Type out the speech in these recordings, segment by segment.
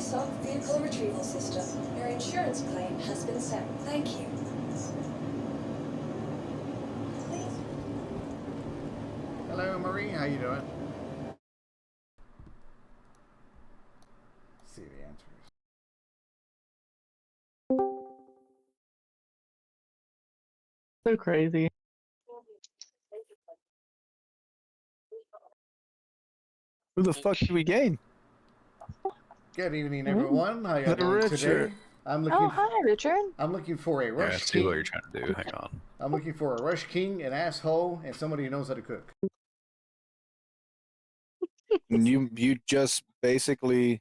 ASOC vehicle retrieval system. Your insurance claim has been sent. Thank you. Hello, Marie. How you doing? Let's see the answers. So crazy. Who the fuck did we gain? Good evening, everyone. How you The doing today? Richard. I'm looking. Oh, hi, Richard. I'm looking for a Yeah, Rush I see what King. you're trying to do. Hang on. I'm looking for a Rush King, an asshole, and somebody who knows how to cook. And you just basically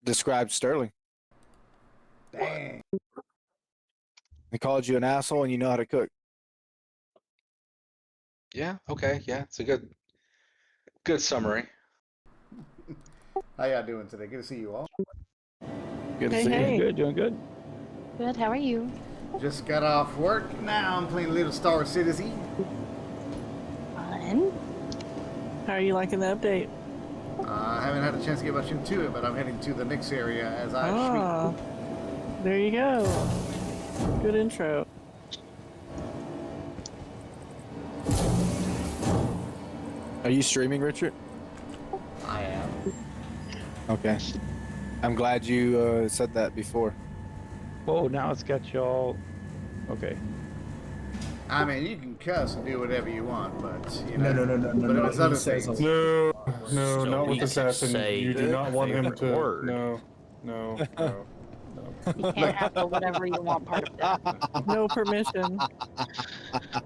described Sterling. Dang. He called you an asshole and you know how to cook. Yeah, okay, yeah, it's a good summary. How y'all doing today? Good to see you all. Good to Hey, see hey. you. Good, doing good. Good, how are you? Just got off work. Now I'm playing Little Star Citizen. Fun. How are you liking the update? I haven't had a chance to get much into it, but I'm heading to the Knicks area as I speak. There you go. Good intro. Are you streaming, Richard? I am. Okay. I'm glad you said that before. Oh, now it's got you all. Okay. I mean, you can cuss and do whatever you want, but you know. No. But it's other He says things. no, So not we with can assassin. say You do not want him favorite to. word. No. You can't have the whatever you want part of that. No permission.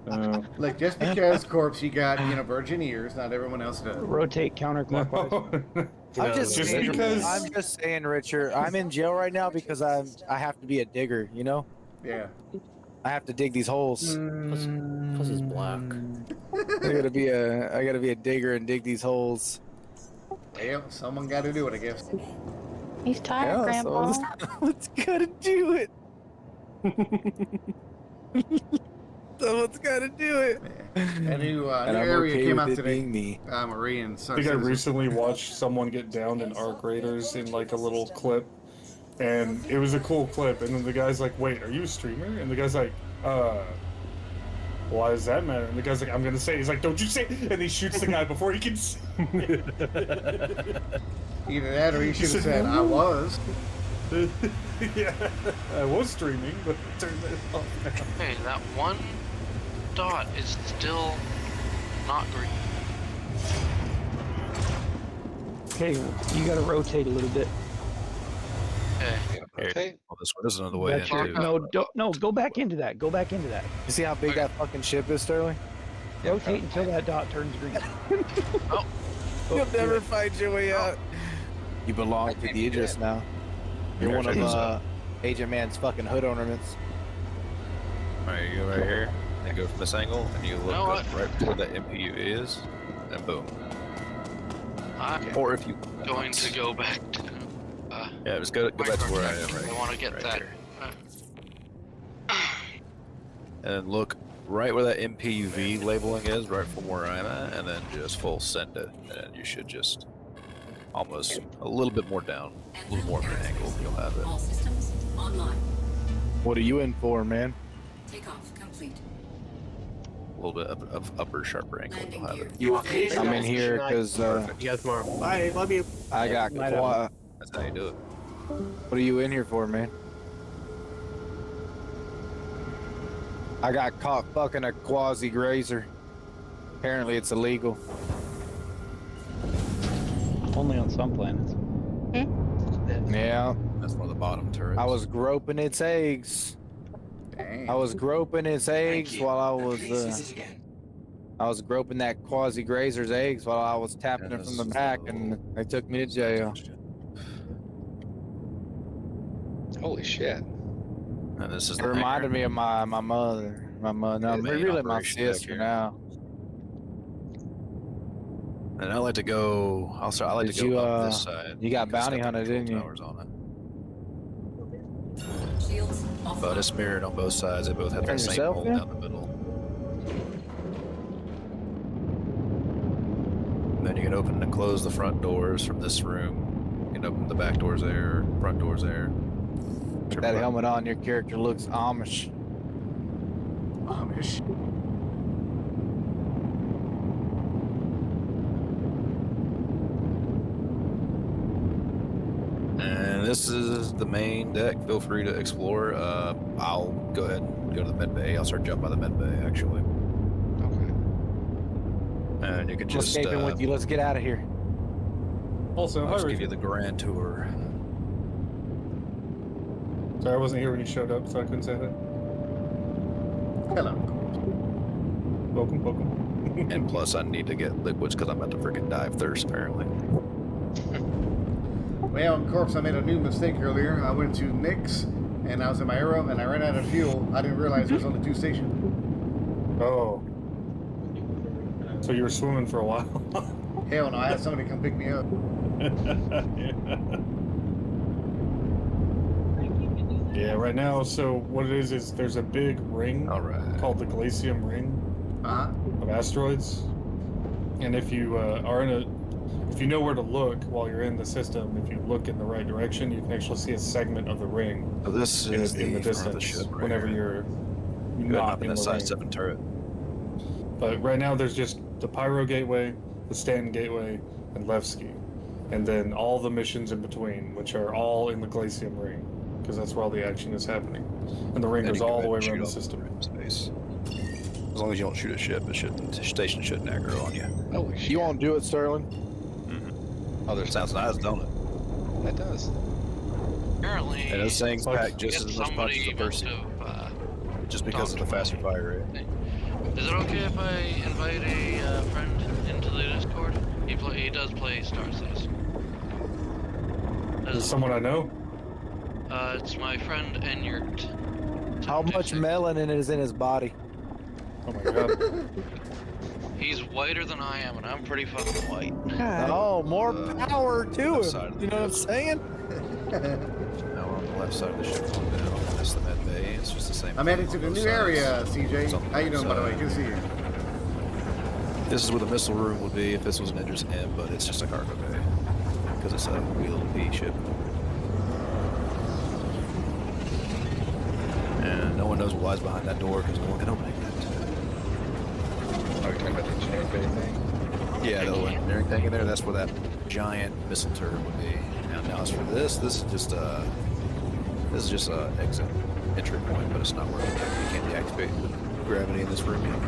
No. Like, just because, Corpse, you got, virgin ears, not everyone else does. Rotate counterclockwise. I'm just Just saying, because- I'm just saying, Richard. I'm in jail right now because I have to be a digger. You know, Yeah. I have to dig these holes. Plus he's black. I gotta be a digger and dig these holes. Well, someone got to do it, I guess. He's tired, Grandpa. So let's gotta do it. Someone's gotta do it. A new And I'm area okay came with out it today. being me. Marie and I Star think I Citizen. recently watched someone get downed in Arc Raiders in like a little clip, and it was a cool clip. And then the guy's like, "Wait, are you a streamer?" And the guy's like, why does that matter?" And the guy's like, "I'm gonna say it." He's like, "Don't you say it." And he shoots the guy before he can say it. Either that or he should have said, said, I "No." was. Yeah, I was streaming, but I turned it off now. Hey, that one dot is still not green. Okay, you gotta rotate a little bit. Okay. Okay. Well, this one is another way That's your, into. no, go back into that. Go back into that. You see how big that fucking ship is, Sterling? Rotate until that dot turns green. Oh, You'll never find your way out. You belong to the Idris now. You're one of Agent Man's fucking hood ornaments. Alright, you go right here, and go from this angle, and you look know up what? right where that MPU is, and boom. I'm Or if you going to go back to. Yeah, just go back to where I am right I want to get right that. here. And look right where that MPUV labeling is, right from where I'm at, and then just full send it, and you should just almost a little bit more down, a little more of an angle, you'll have it. All systems online. What are you in for, man? Takeoff complete. A little bit of upper sharper angle, you'll have it. You okay? I'm in here because You guys tomorrow. Bye. Love you. I got. Night out. That's how you do it. What are you in here for, man? I got caught fucking a quasi grazer. Apparently, it's illegal. Only on some planets. Yeah, That's one of the bottom turrets. I was groping its eggs. Dang. I was groping its eggs while I was groping that quasi grazer's eggs while I was tapping it from the back, and they took me to jail. Holy shit. And this is It the reminded hangar. me of my mother. My mother. No, The main really my operation back sister here. now. And I like to go. I like Did to go you, up this side. you got because it's bounty got the hunted, control didn't you? towers on Shields it. offline. But it's mirrored on both sides. They both have Turn the same yourself hole in? down the middle. And then you can open and close the front doors from this room. can open the back doors there, front doors there. That helmet on your character looks Amish. Amish. And this is the main deck. Feel free to explore. I'll go ahead and go to the med bay. I'll start jumping by the med bay, actually. Okay. And you can I'm just escaping with you. Let's get out of here. Also, I'll hi, just give Richard. you the grand tour. Sorry, I wasn't here when you showed up, so I couldn't say that. Hello. Welcome, welcome. And plus, I need to get liquids because I'm about to freaking die of thirst, apparently. Well, Corpse, I made a new mistake earlier. I went to Nick's, and I was in my arrow, and I ran out of fuel. I didn't realize there was only 2 stations. Oh. So you were swimming for a while. Hell no, I had somebody come pick me up. Yeah, right now, so what it is there's a big ring All right. called the Glacium Ring Uh-huh. of asteroids. And if you if you know where to look while you're in the system, if you look in the right direction, you can actually see a segment of the ring So this is in the the front of distance the ship. Right whenever here. you're Good, not up in in the the size ring. 7 turret. But right now there's just the Pyro Gateway, the Stanton Gateway, and Levski. And then all the missions in between, which are all in the Glacium Ring, because that's where all the action is happening. And the ring And goes you can all the way shoot around the off system. Space. As long as you don't shoot a ship, the station shouldn't aggro on you. Holy shit. You won't do it, Sterling? Oh, there's Sounds nice, don't it? That does. Apparently, And those things Like, pack just if as much punch as a somebody must Percy, have. just because of the talked faster about fire rate. Is it okay if I invite a friend into the Discord? He does play Star Citizen. Is it someone I know? It's my friend Enyart. How much melanin is in his body? Oh my god. He's whiter than I am, and I'm pretty fucking white. Oh, more power to left side him. of the You know what I'm ship. saying? Now we're on the left side of the ship going down. That's the med bay. It's just the same. I'm thing heading on to the both new sides. area, It's CJ. on the How you doing, by the way? side. Good to see you. This is where the missile room would be if this was an Idris M, but it's just a cargo bay because it's a wheeled P ship. And no one knows what lies behind that door because no one can open it yet. Are you talking about the engineering bay thing? Yeah, the little engineering thing in there, that's where that giant missile turret would be. Now as for this is just a exit entry point, but it's not working yet. You can't deactivate the gravity in this room yet.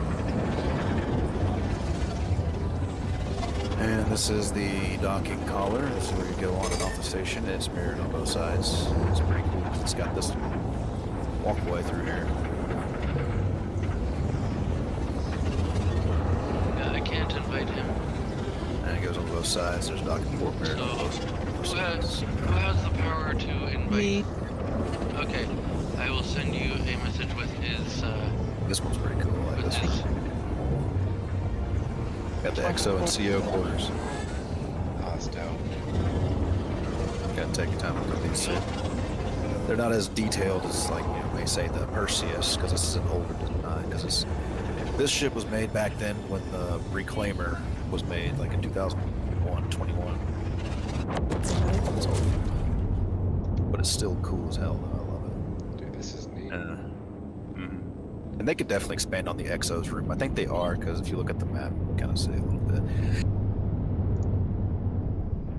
And this is the docking collar. This is where you go on and off the station. It's mirrored on both sides. It's pretty cool because it's got this walkway through here. Yeah, I can't invite him. And it goes on both sides. There's docking port mirrored on both Who sides. has the power to invite? Okay, I will send you a message with his This one's pretty cool. I like with this his. one. Got the XO and CO quarters. Oh, that's dope. Gotta take your time with these. They're not as detailed as, like, you know, they say the Perseus, because this is an older design. Because this ship was made back then when the Reclaimer was made, like in 2001, 21. So, but it's still cool as hell, though. I love it. Dude, this is neat. And they could definitely expand on the Exos room. I think they are, because if you look at the map, you kind of see a little bit.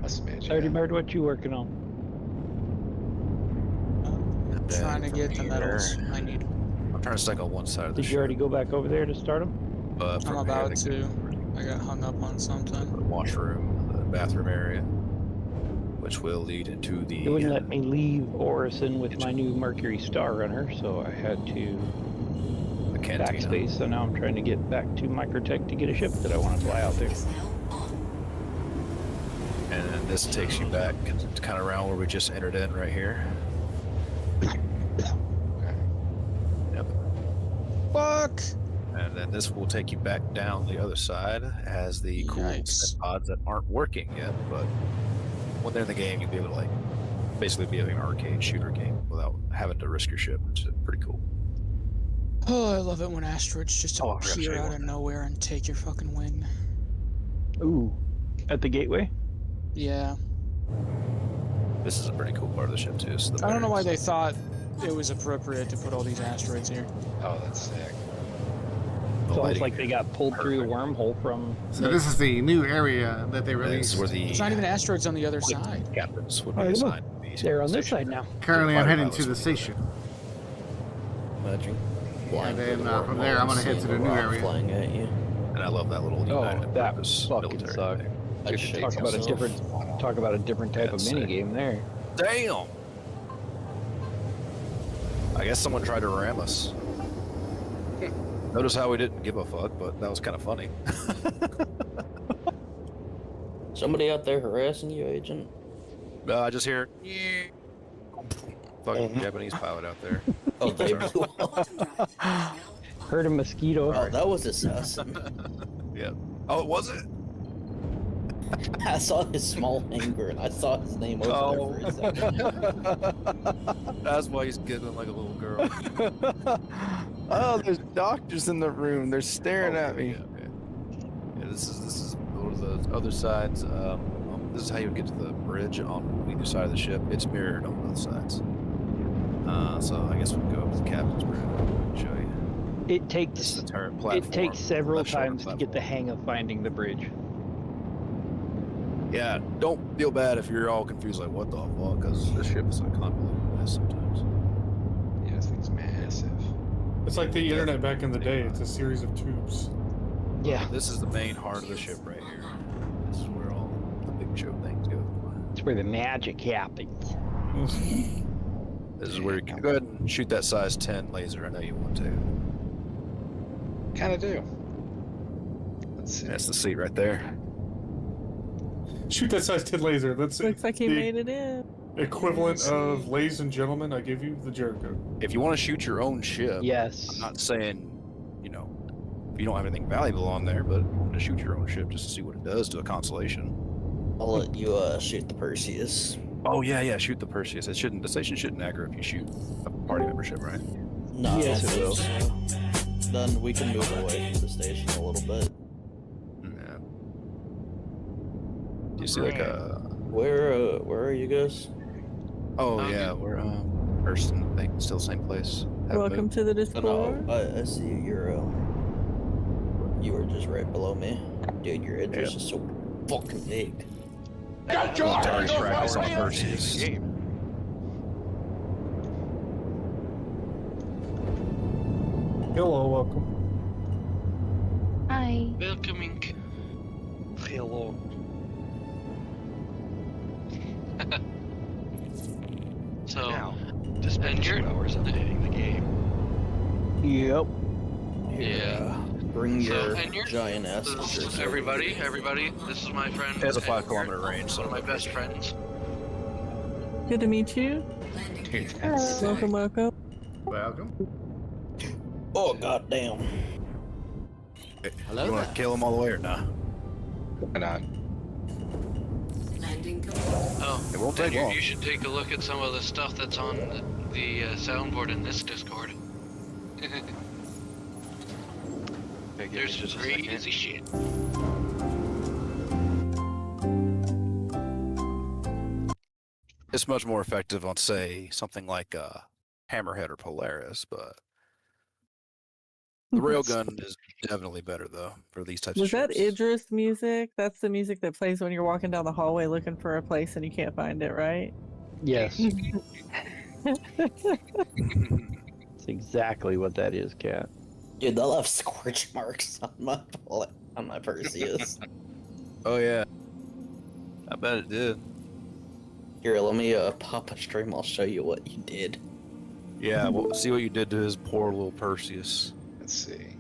A smidge. Lady Yeah. Bird, what you working on? And then Trying to from get the here- medals I need. I'm trying to stick on one side of the Did ship. you already go back over there to start them? But I'm from about here, to. I got hung up on something. the washroom, the bathroom area, which will lead into the. They wouldn't let me leave Orison with my new Mercury Star Runner, so I had to the cantina. backspace. So now I'm trying to get back to Microtech to get a ship that I want to fly out there. Is now on. And then this takes you back kind of around where we just entered in right here. Yep. Fuck! And then this will take you back down the other side as the cool Yikes. pods that aren't working yet, but when they're in the game, you'll be able to, like, basically be like an arcade shooter game without having to risk your ship, which is pretty cool. Oh, I love it when asteroids just Oh, I forgot to appear show you out one. of nowhere and take your fucking wing. Ooh, at the gateway? Yeah. This is a pretty cool part of the ship too. So the I don't know why they barracks. thought it was appropriate to put all these asteroids here. Oh, that's sick. It's almost lighting like they got pulled through the wormhole from. So this is the new area that they This released. is where the There's not even asteroids on the other side. captains would be Oh, look. assigned. They're on this side now. Currently, I'm heading to Pilots the would- station. Imagine. And then from there, I'm gonna head to the new area. Flying at you. And I love that little United that Purpose fucking military sucked. thing. I'd shake Talk about a myself. different type That's of mini game there. Damn! I guess someone tried to ram us. Notice how we didn't give a fuck, but that was kind of funny. Somebody out there harassing you, Agent? I just hear. Fucking Japanese pilot out there. Oh, they Sorry. blew up. Heard a mosquito. Oh, that was assassin. Yeah. Oh, it was it? I saw his small finger and I saw his name over there for a second. That's why he's giggling like a little girl. Oh, there's doctors in the room. They're staring at me. Yeah, this is one of the other sides. This is how you would get to the bridge on either side of the ship. It's mirrored on both sides. So I guess we can go up to the captain's bridge and show you. It This is takes the turret platform. it takes several left shoulder times to get the hang of finding the bridge. Yeah, don't feel bad if you're all confused, like, what the fuck, because this ship is a convoluted mess sometimes. Yeah, this thing's massive. It's like the internet back in the day. It's a series of tubes. Yeah, This is the main heart of the ship right here. This is where all the big show things go. it's where the magic happens. This is where you can go ahead and shoot that size 10 laser. I know you want to. Kind of do. Let's see. That's the seat right there. Shoot that size 10 laser. That's Looks like he the made it in. equivalent of, ladies and gentlemen, I give you the Jericho. If you want to shoot your own ship, Yes. I'm not saying, you know, if you don't have anything valuable on there, but if you want to shoot your own ship just to see what it does to a constellation. I'll let you shoot the Perseus. Oh yeah, shoot the Perseus. The station shouldn't aggro if you shoot a party membership, right? No, Yes, I don't it will. think so. Then we can move away from the station a little bit. Yeah. Do you see like a? Where are you guys? Oh yeah, we're first in the thing, still same place. Have a Welcome to the Oh, Discord. no, I see you. You were just right below me. Dude, your head is just so fucking big. military practice on Perseus. Hello, welcome. Hi. Welcoming. Hello. So, to spend and you're- 2 hours updating the game. Yep. Here, Yeah. bring So, your and you're- giant ass. this is everybody, this is my friend. It has a and 5 you're kilometer range, so One of my best friends. Good to meet you. Dude, that's sick. Welcome, welcome. Welcome. Oh goddamn! You want to kill them all the way or not? Why not? Oh, It won't and take long. you should take a look at some of the stuff that's on the soundboard in this Discord. There's some crazy shit. It's much more effective on, say, something like Hammerhead or Polaris, but the railgun is definitely better though for these types Was of that ships. Idris music? That's the music that plays when you're walking down the hallway looking for a place and you can't find it, right? Yes. That's exactly what that is, Cat. Dude, they'll have scorch marks on my Perseus. Oh yeah, I bet it did. Here, let me pop a stream. I'll show you what you did. Yeah, well, see what you did to his poor little Perseus. Let's see.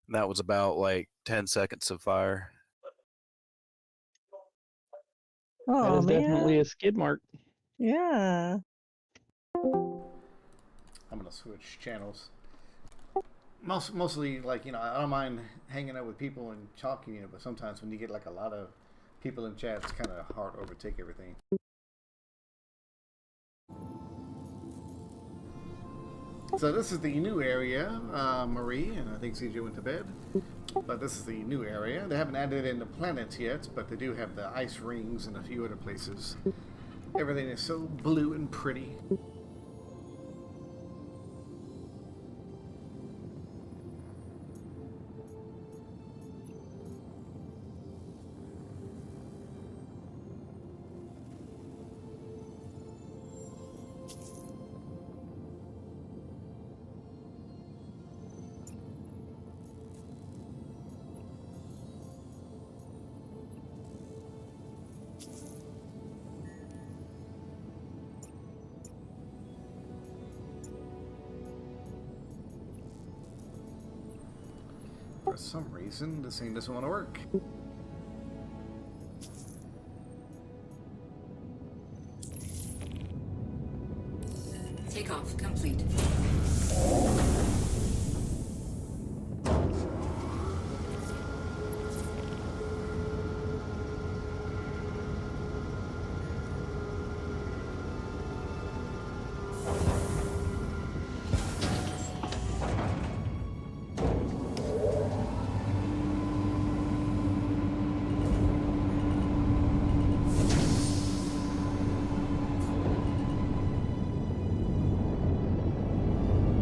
That was about like 10 seconds of fire. That Oh is man. definitely a skid mark. Yeah. I'm gonna switch channels. Mostly, like, you know, I don't mind hanging out with people and talking, you know, but sometimes when you get like a lot of people in chat, it's kind of hard to overtake everything. So this is the new area, Marie, and I think CJ went to bed. But this is the new area. They haven't added in the planets yet, but they do have the ice rings and a few other places. Everything is so blue and pretty. For some reason, this thing doesn't want to work. Takeoff complete.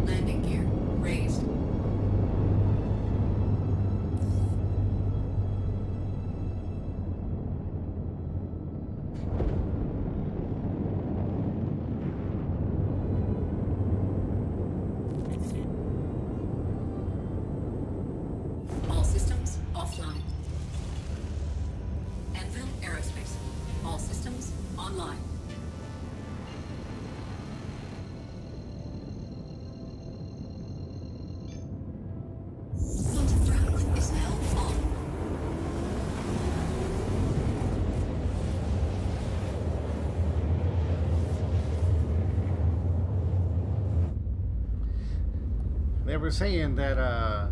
Landing gear raised. All systems offline. Anvil Aerospace. All systems online. Quantum drive is now on. They were saying that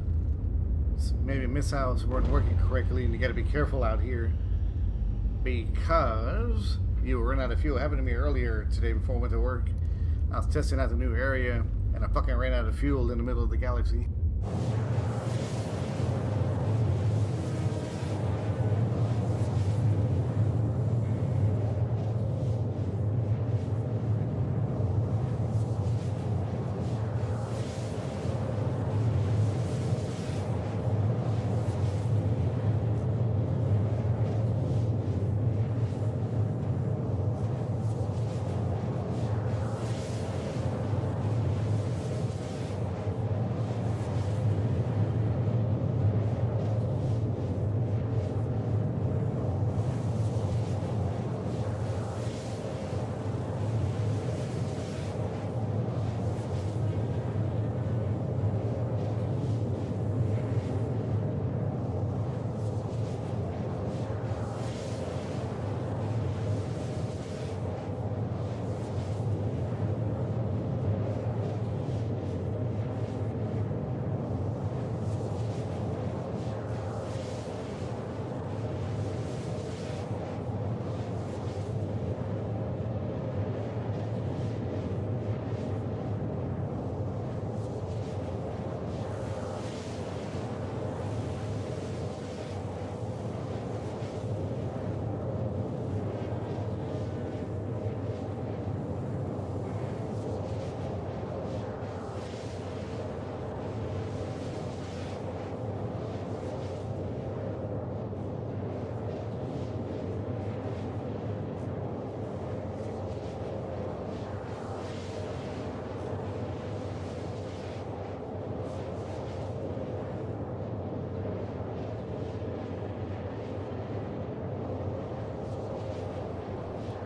maybe missiles weren't working correctly, and you got to be careful out here because you run out of fuel. It happened to me earlier today before I went to work. I was testing out the new area, and I fucking ran out of fuel in the middle of the galaxy.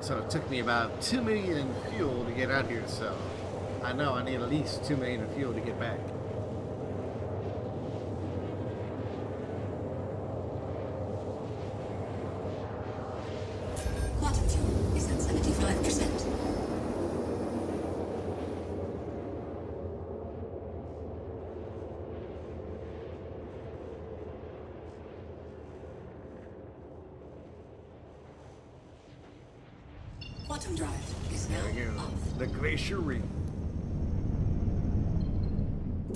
So it took me about 2 million in fuel to get out here, so I know I need at least 2 million in fuel to get back. Quantum fuel is at 75%. Quantum drive is now There we go. off. The glacier ring.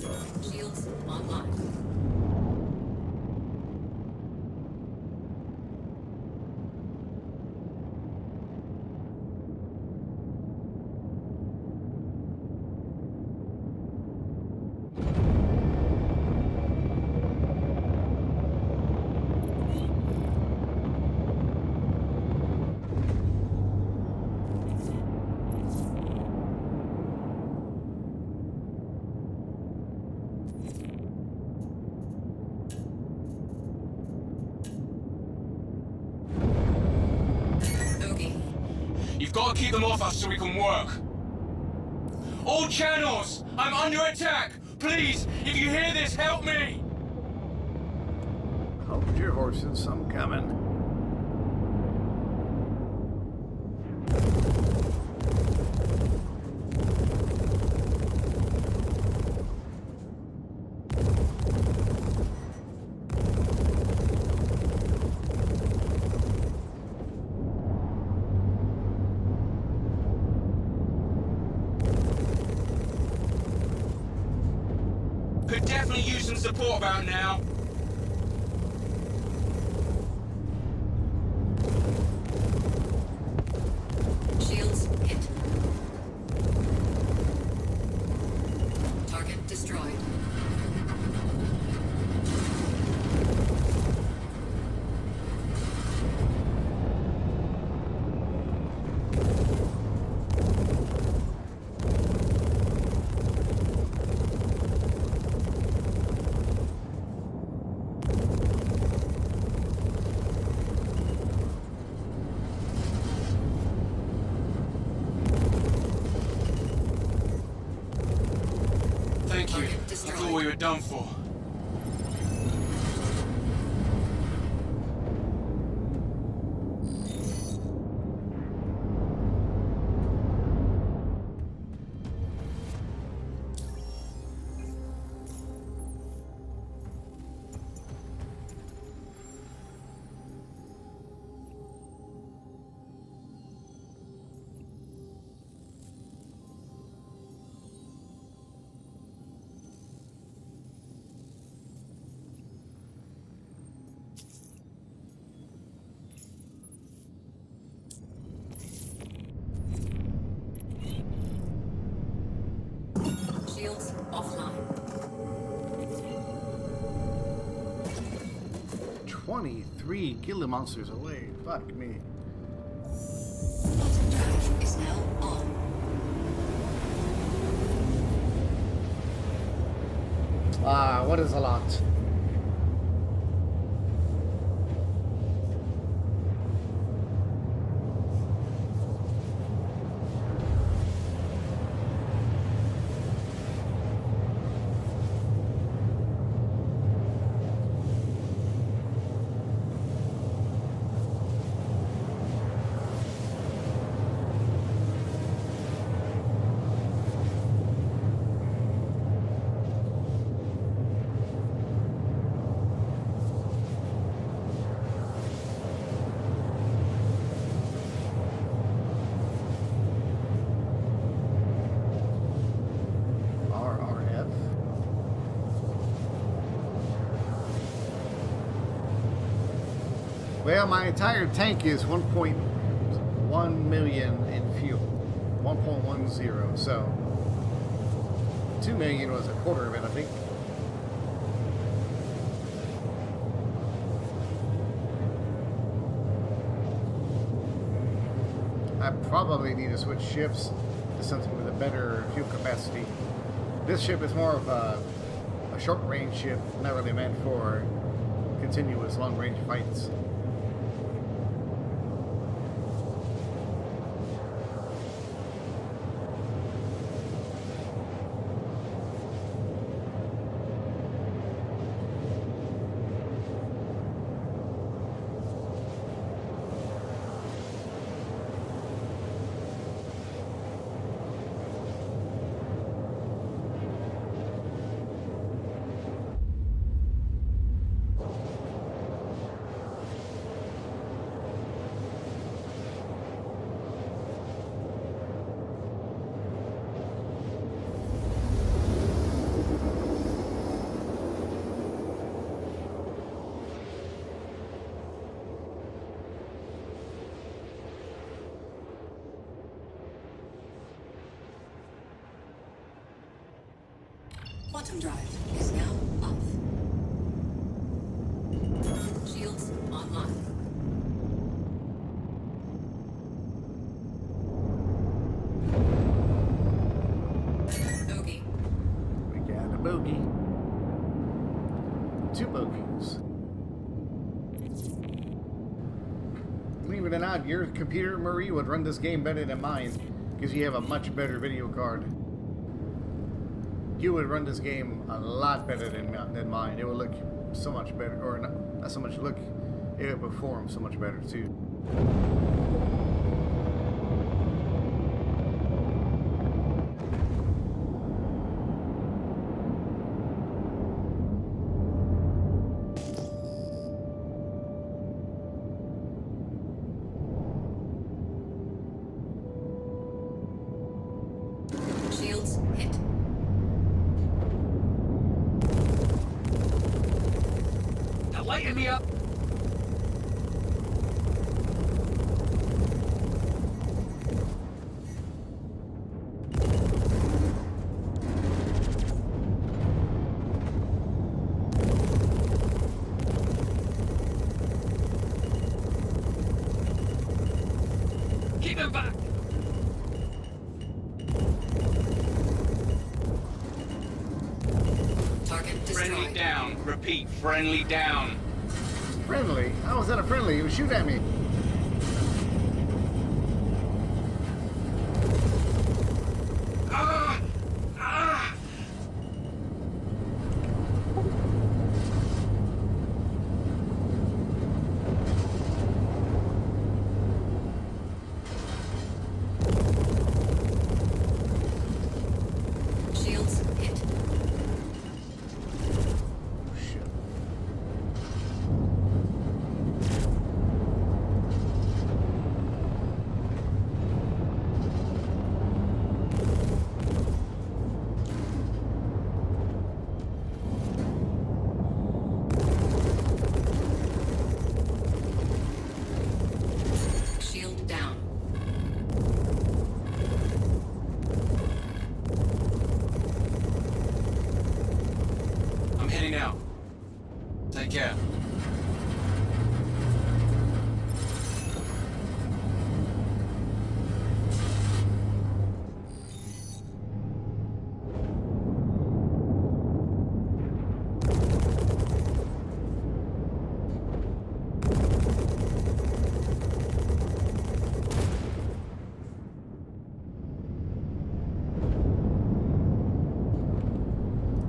Shields online. You've got to keep them off us so we can work. All channels! I'm under attack! Please, if you hear this, help me! Hold your horses, I'm coming. Could definitely use some support about now. Shields hit. Target destroyed. Thank you. I thought we were done for. Shields offline. 23 killer monsters away. Fuck me. Bottom drive is now on. What is a lot? Well, my entire tank is 1.1 million in fuel. 1.10, so 2 million was a quarter of it, I think. I probably need to switch ships to something with a better fuel capacity. This ship is more of a short-range ship, not really meant for continuous long-range fights. Quantum drive is now off. Shields online. Bogey. We got a bogey. 2 bogeys. Believe it or not, your computer, Marie, would run this game better than mine because you have a much better video card. You would run this game a lot better than mine. It would look so much better, or not so much look, it would perform so much better too. Shields hit. They're lighting me up. Keep them back. Target destroyed. Friendly down. Repeat, friendly down. Friendly? How was that a friendly? He was shooting at me. Ah! Ah! Shields hit. Shit. Shield down. I'm heading out. Take care.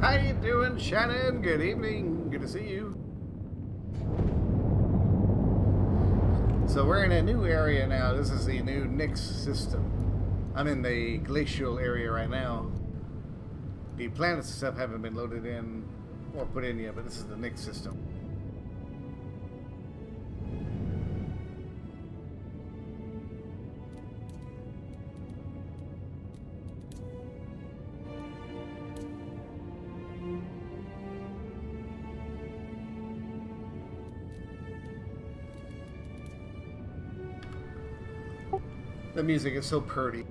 How you doing, Shannon? Good evening. Good to see you. So we're in a new area now. This is the new Nyx system. I'm in the glacial area right now. The planets and stuff haven't been loaded in or put in yet, but this is the Nyx system. The music is so pretty.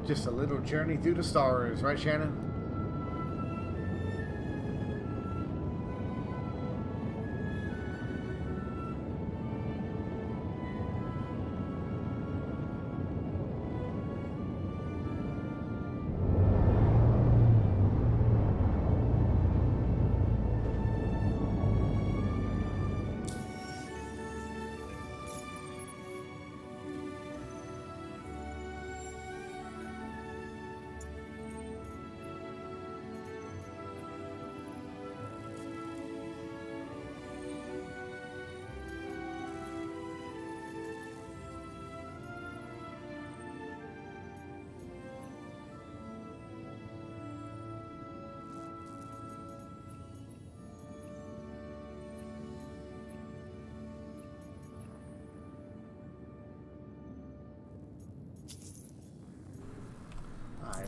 Just a little journey through the stars, right, Shannon?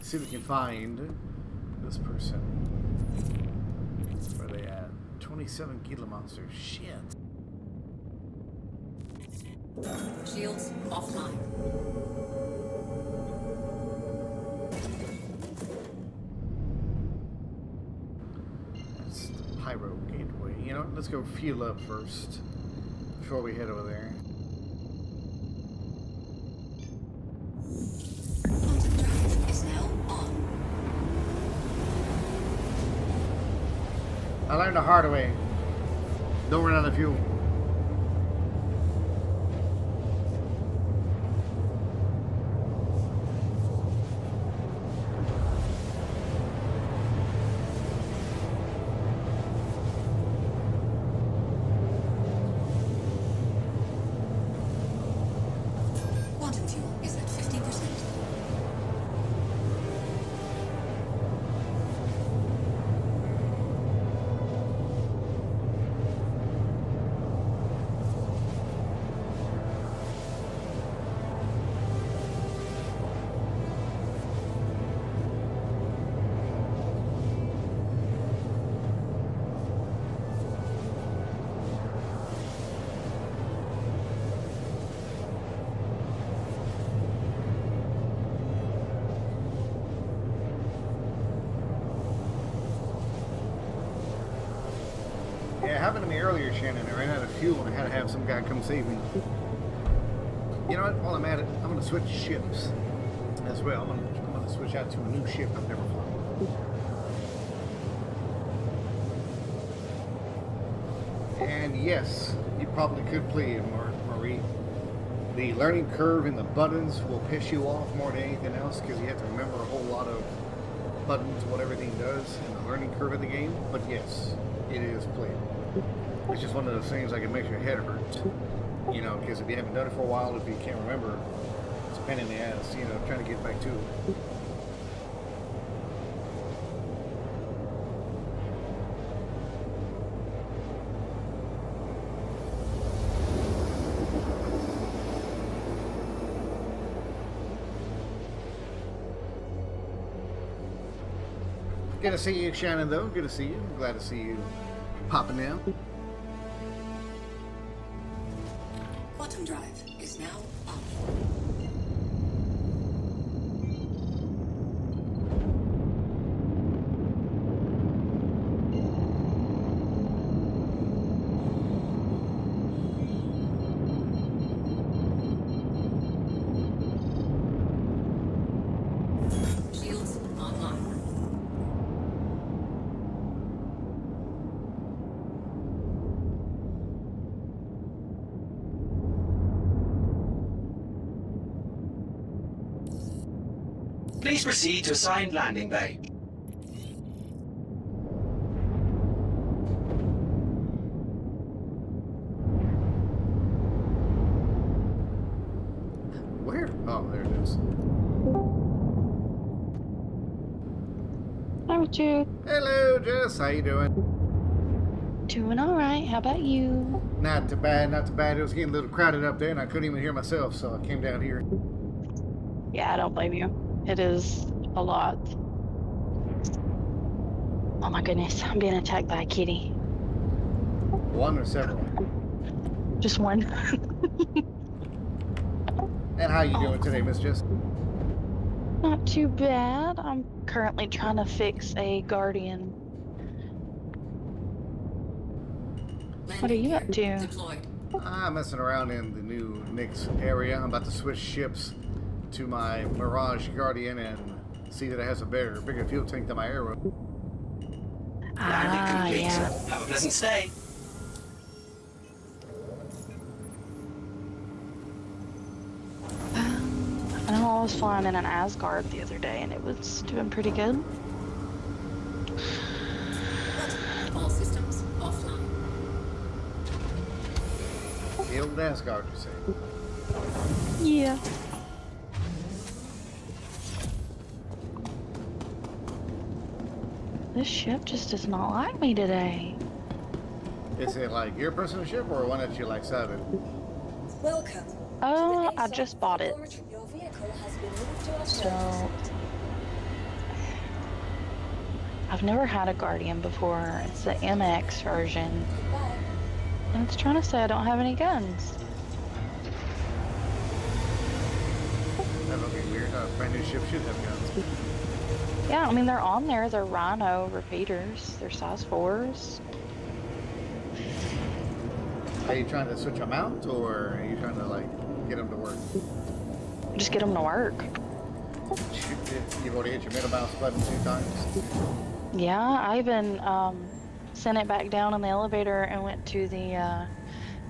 Let's see if we can find this person. Where are they at? 27 Gila monsters. Shit. Shields offline. That's the Pyro Gateway. You know what? Let's go fuel up first before we head over there. Quantum drive is now on. I learned the hard way. Don't run out of fuel. Quantum fuel is at 50%. Yeah, it happened to me earlier, Shannon. I ran out of fuel and I had to have some guy come save me. You know what? While I'm at it, I'm gonna switch ships as well. I'm gonna switch out to a new ship I've never flown. And yes, you probably could play it, Marie. The learning curve in the buttons will piss you off more than anything else because you have to remember a whole lot of buttons, what everything does in the learning curve of the game. But yes, it is playable. It's just one of those things that can make your head hurt. You know, because if you haven't done it for a while, if you can't remember, it's a pain in the ass, you know, trying to get back to it. Good to see you, Shannon, though. Good to see you. I'm glad to see you popping down. Quantum drive is now on. Shields online. Please proceed to assigned landing bay. Where? Oh, there it is. Hi, Richard. Hello, Jess. How you doing? Doing all right. How about you? Not too bad, not too bad. It was getting a little crowded up there, and I couldn't even hear myself, so I came down here. Yeah, I don't blame you. It is a lot. Oh my goodness, I'm being attacked by a kitty. One or several? Just one. And how you doing today, Miss Jess? Not too bad. I'm currently trying to fix a guardian. What are you up to? Deployed. I'm messing around in the new Nyx area. I'm about to switch ships to my Mirage Guardian and see that it has a bigger fuel tank than my Arrow. Ah, yeah. Have a pleasant stay. I know I was flying in an Asgard the other day and it was doing pretty good. All systems offline. The old Asgard, you say? Yeah. This ship just does not like me today. Is it like your personal ship or one that you like saving? Welcome. Oh, I just bought it. Your vehicle has been moved to our So I've never had a Guardian before. It's the MX version. Goodbye. And it's trying to say I don't have any guns. That would be weird. A brand new ship should have guns. Yeah, I mean, they're on there. They're Rhino repeaters. They're size 4s. Are you trying to switch them out, or are you trying to like get them to work? Just get them to work. You've already hit your middle mouse button 2 times. Yeah, I even sent it back down in the elevator and went to the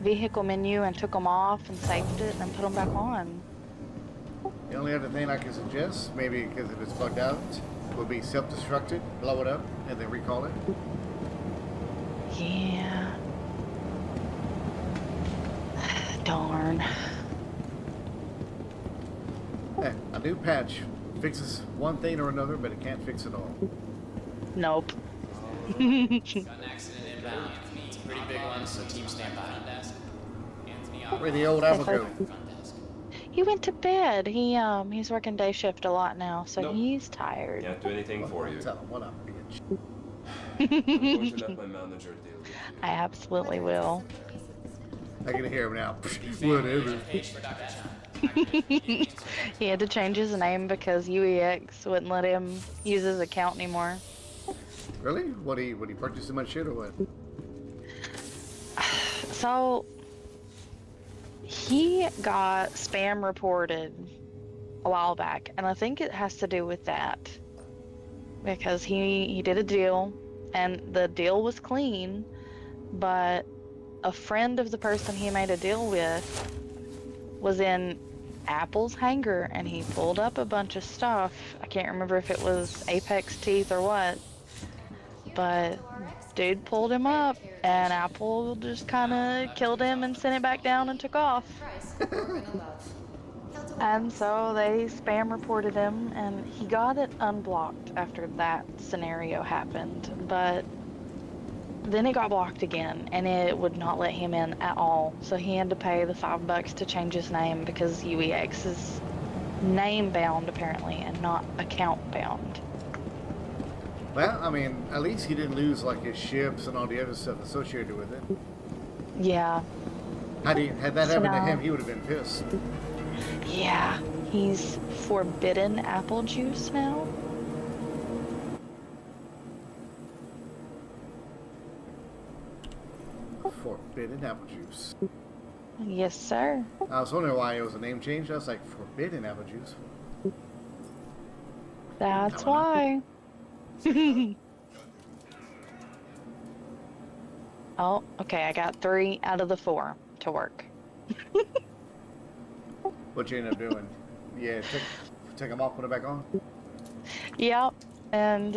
vehicle menu and took them off and saved it and then put them back on. The only other thing I can suggest, maybe because if it's plugged out, would be self-destructed, blow it up, and then recall it. Yeah. Darn. Hey, a new patch fixes one thing or another, but it can't fix it all. Nope. Got an accident inbound. It's a pretty big one, so team stand by. Where the old apple go? He went to bed. He's working day shift a lot now, so he's tired. Can't do anything for you. Tell him what up, bitch. I'm going to let my manager deal with you. I absolutely will. I can hear him now. Whatever. He had to change his name because UEX wouldn't let him use his account anymore. Really? Would he purchase too much shit or what? So he got spam reported a while back, and I think it has to do with that because he did a deal, and the deal was clean, but a friend of the person he made a deal with was in Apple's hangar, and he pulled up a bunch of stuff. I can't remember if it was Apex teeth or what, but dude pulled him up, and Apple just kind of killed him and sent it back down and took off. And so they spam reported him, and he got it unblocked after that scenario happened, but then it got blocked again, and it would not let him in at all. So he had to pay the $5 to change his name because UEX is name bound apparently and not account bound. Well, I mean, at least he didn't lose like his ships and all the other stuff associated with it. Yeah. Had that happened to him, he would have been pissed. Yeah. He's forbidden apple juice now. Forbidden apple juice. Yes, sir. I was wondering why it was a name change. I was like, forbidden apple juice. That's why. Oh, okay. I got 3 out of the 4 to work. What you end up doing? Yeah, take them off, put it back on. Yep. And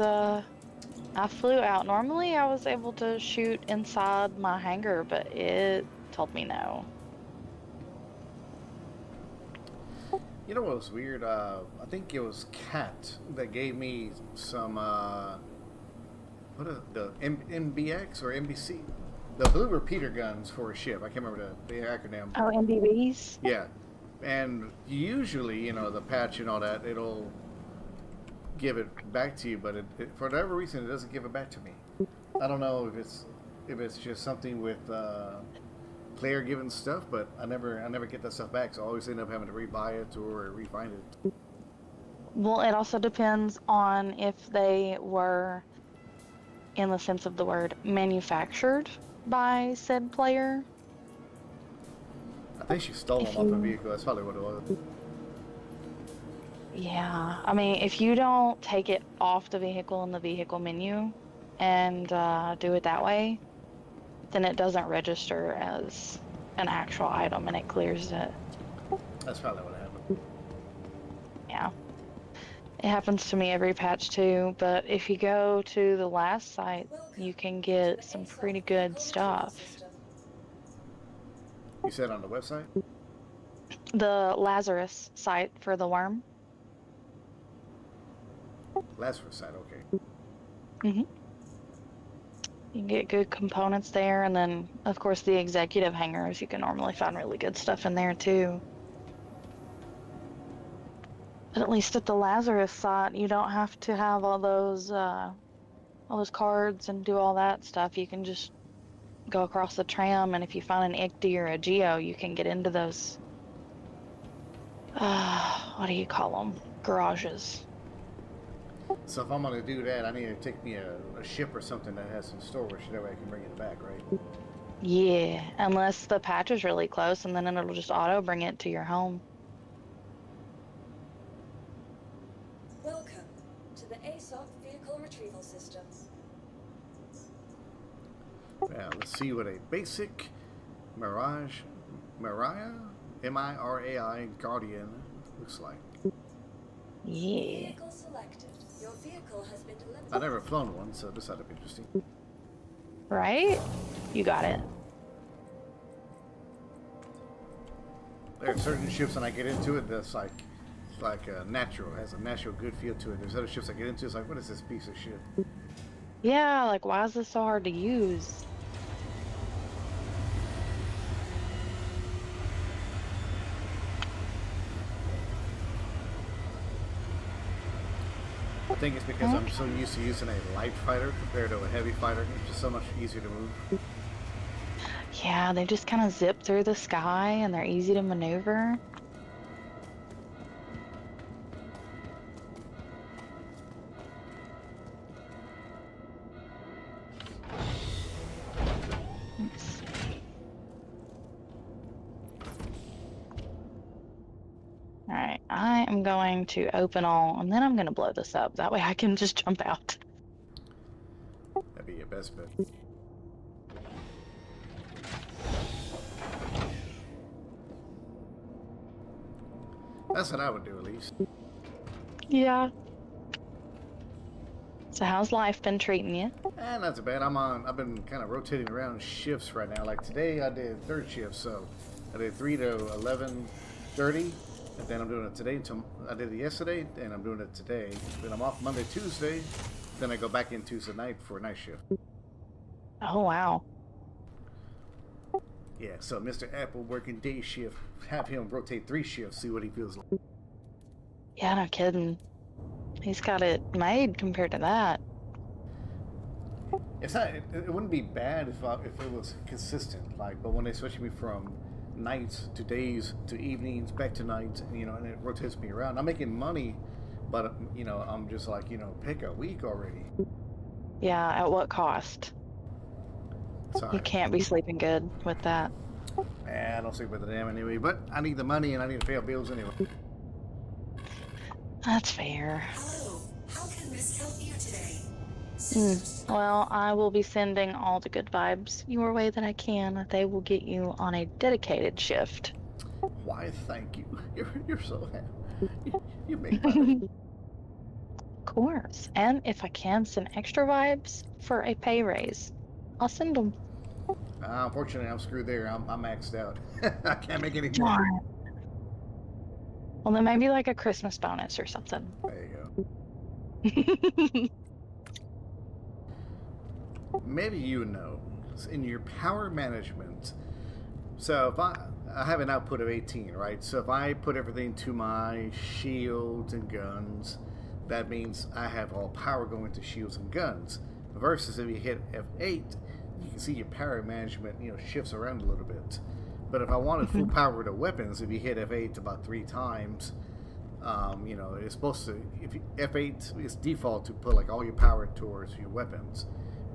I flew out. Normally I was able to shoot inside my hangar, but it told me no. You know what was weird? I think it was Cat that gave me some, the MBX or MBC? The blue repeater guns for a ship. I can't remember the acronym. Oh, MBBs? Yeah. And usually, you know, the patch and all that, it'll give it back to you, but for whatever reason, it doesn't give it back to me. I don't know if it's just something with player given stuff, but I never get that stuff back, so I always end up having to rebuy it or refind it. Well, it also depends on if they were, in the sense of the word, manufactured by said player. I think she stole them off the vehicle. That's probably what it was. Yeah, I mean, if you don't take it off the vehicle in the vehicle menu and do it that way, then it doesn't register as an actual item and it clears it. That's probably what happened. Yeah. It happens to me every patch too, but if you go to the last site, you can get some pretty good stuff. You said on the website? The Lazarus site for the worm. Lazarus site, okay. Mm-hmm. You can get good components there, and then, of course, the executive hangars, you can normally find really good stuff in there, too. But at least at the Lazarus site, you don't have to have all those all those cards and do all that stuff, you can just go across the tram, and if you find an ICTY or a Geo, you can get into those. What do you call them? Garages. So if I'm gonna do that, I need to take me a ship or something that has some storage, that way I can bring it back, right? Yeah, unless the patch is really close, and then it'll just auto bring it to your home. Welcome to the ASOC Vehicle Retrieval System. Now, let's see what a basic Mirai M-I-R-A-I Guardian looks like. Yeah. Vehicle selected. Your vehicle has been delivered. I've never flown one, so this ought to be interesting. Right? You got it. There are certain ships when I get into it that's like natural, has a natural good feel to it. There's other ships I get into, it's like, what is this piece of shit? Yeah, like why is this so hard to use? I think it's because I'm so used to using a light fighter compared to a heavy fighter. It's just so much easier to move. Yeah, they just kind of zip through the sky and they're easy to maneuver. Alright, I am going to open all, and then I'm going to blow this up. That way I can just jump out. That'd be your best bet. That's what I would do, at least. Yeah. So how's life been treating you? Not too bad. I've been kind of rotating around shifts right now. Like today I did third shift, so I did 3 to 11:30. And then I'm doing it today. I did it yesterday, and I'm doing it today. Then I'm off Monday, Tuesday. Then I go back in Tuesday night for a night shift. Oh, wow. Yeah, so Mr. Apple working day shift. Have him rotate 3 shifts, see what he feels like. Yeah, no kidding. He's got it made compared to that. It's not. It wouldn't be bad if it was consistent. Like, but when they switch me from nights to days to evenings back to nights, and it rotates me around. I'm making money, but I'm just like, pick a week already. Yeah, at what cost? Sorry. You can't be sleeping good with that. I don't sleep with the damn anyway, but I need the money and I need to pay our bills anyway. That's fair. Hello, how can Miss help you today? Well, I will be sending all the good vibes your way that I can. They will get you on a dedicated shift. Why, thank you. You're so happy. You make money. Of course. And if I can send extra vibes for a pay raise, I'll send them. Unfortunately, I'm screwed there. I'm maxed out. I can't make any more. Well, then maybe like a Christmas bonus or something. There you go. Maybe in your power management, so if I have an output of 18, right? So if I put everything to my shields and guns, that means I have all power going to shields and guns. Versus if you hit F8, you can see your power management, shifts around a little bit. But if I wanted full power to weapons, if you hit F8 about 3 times, it's supposed to, F8 is default to put like all your power towards your weapons.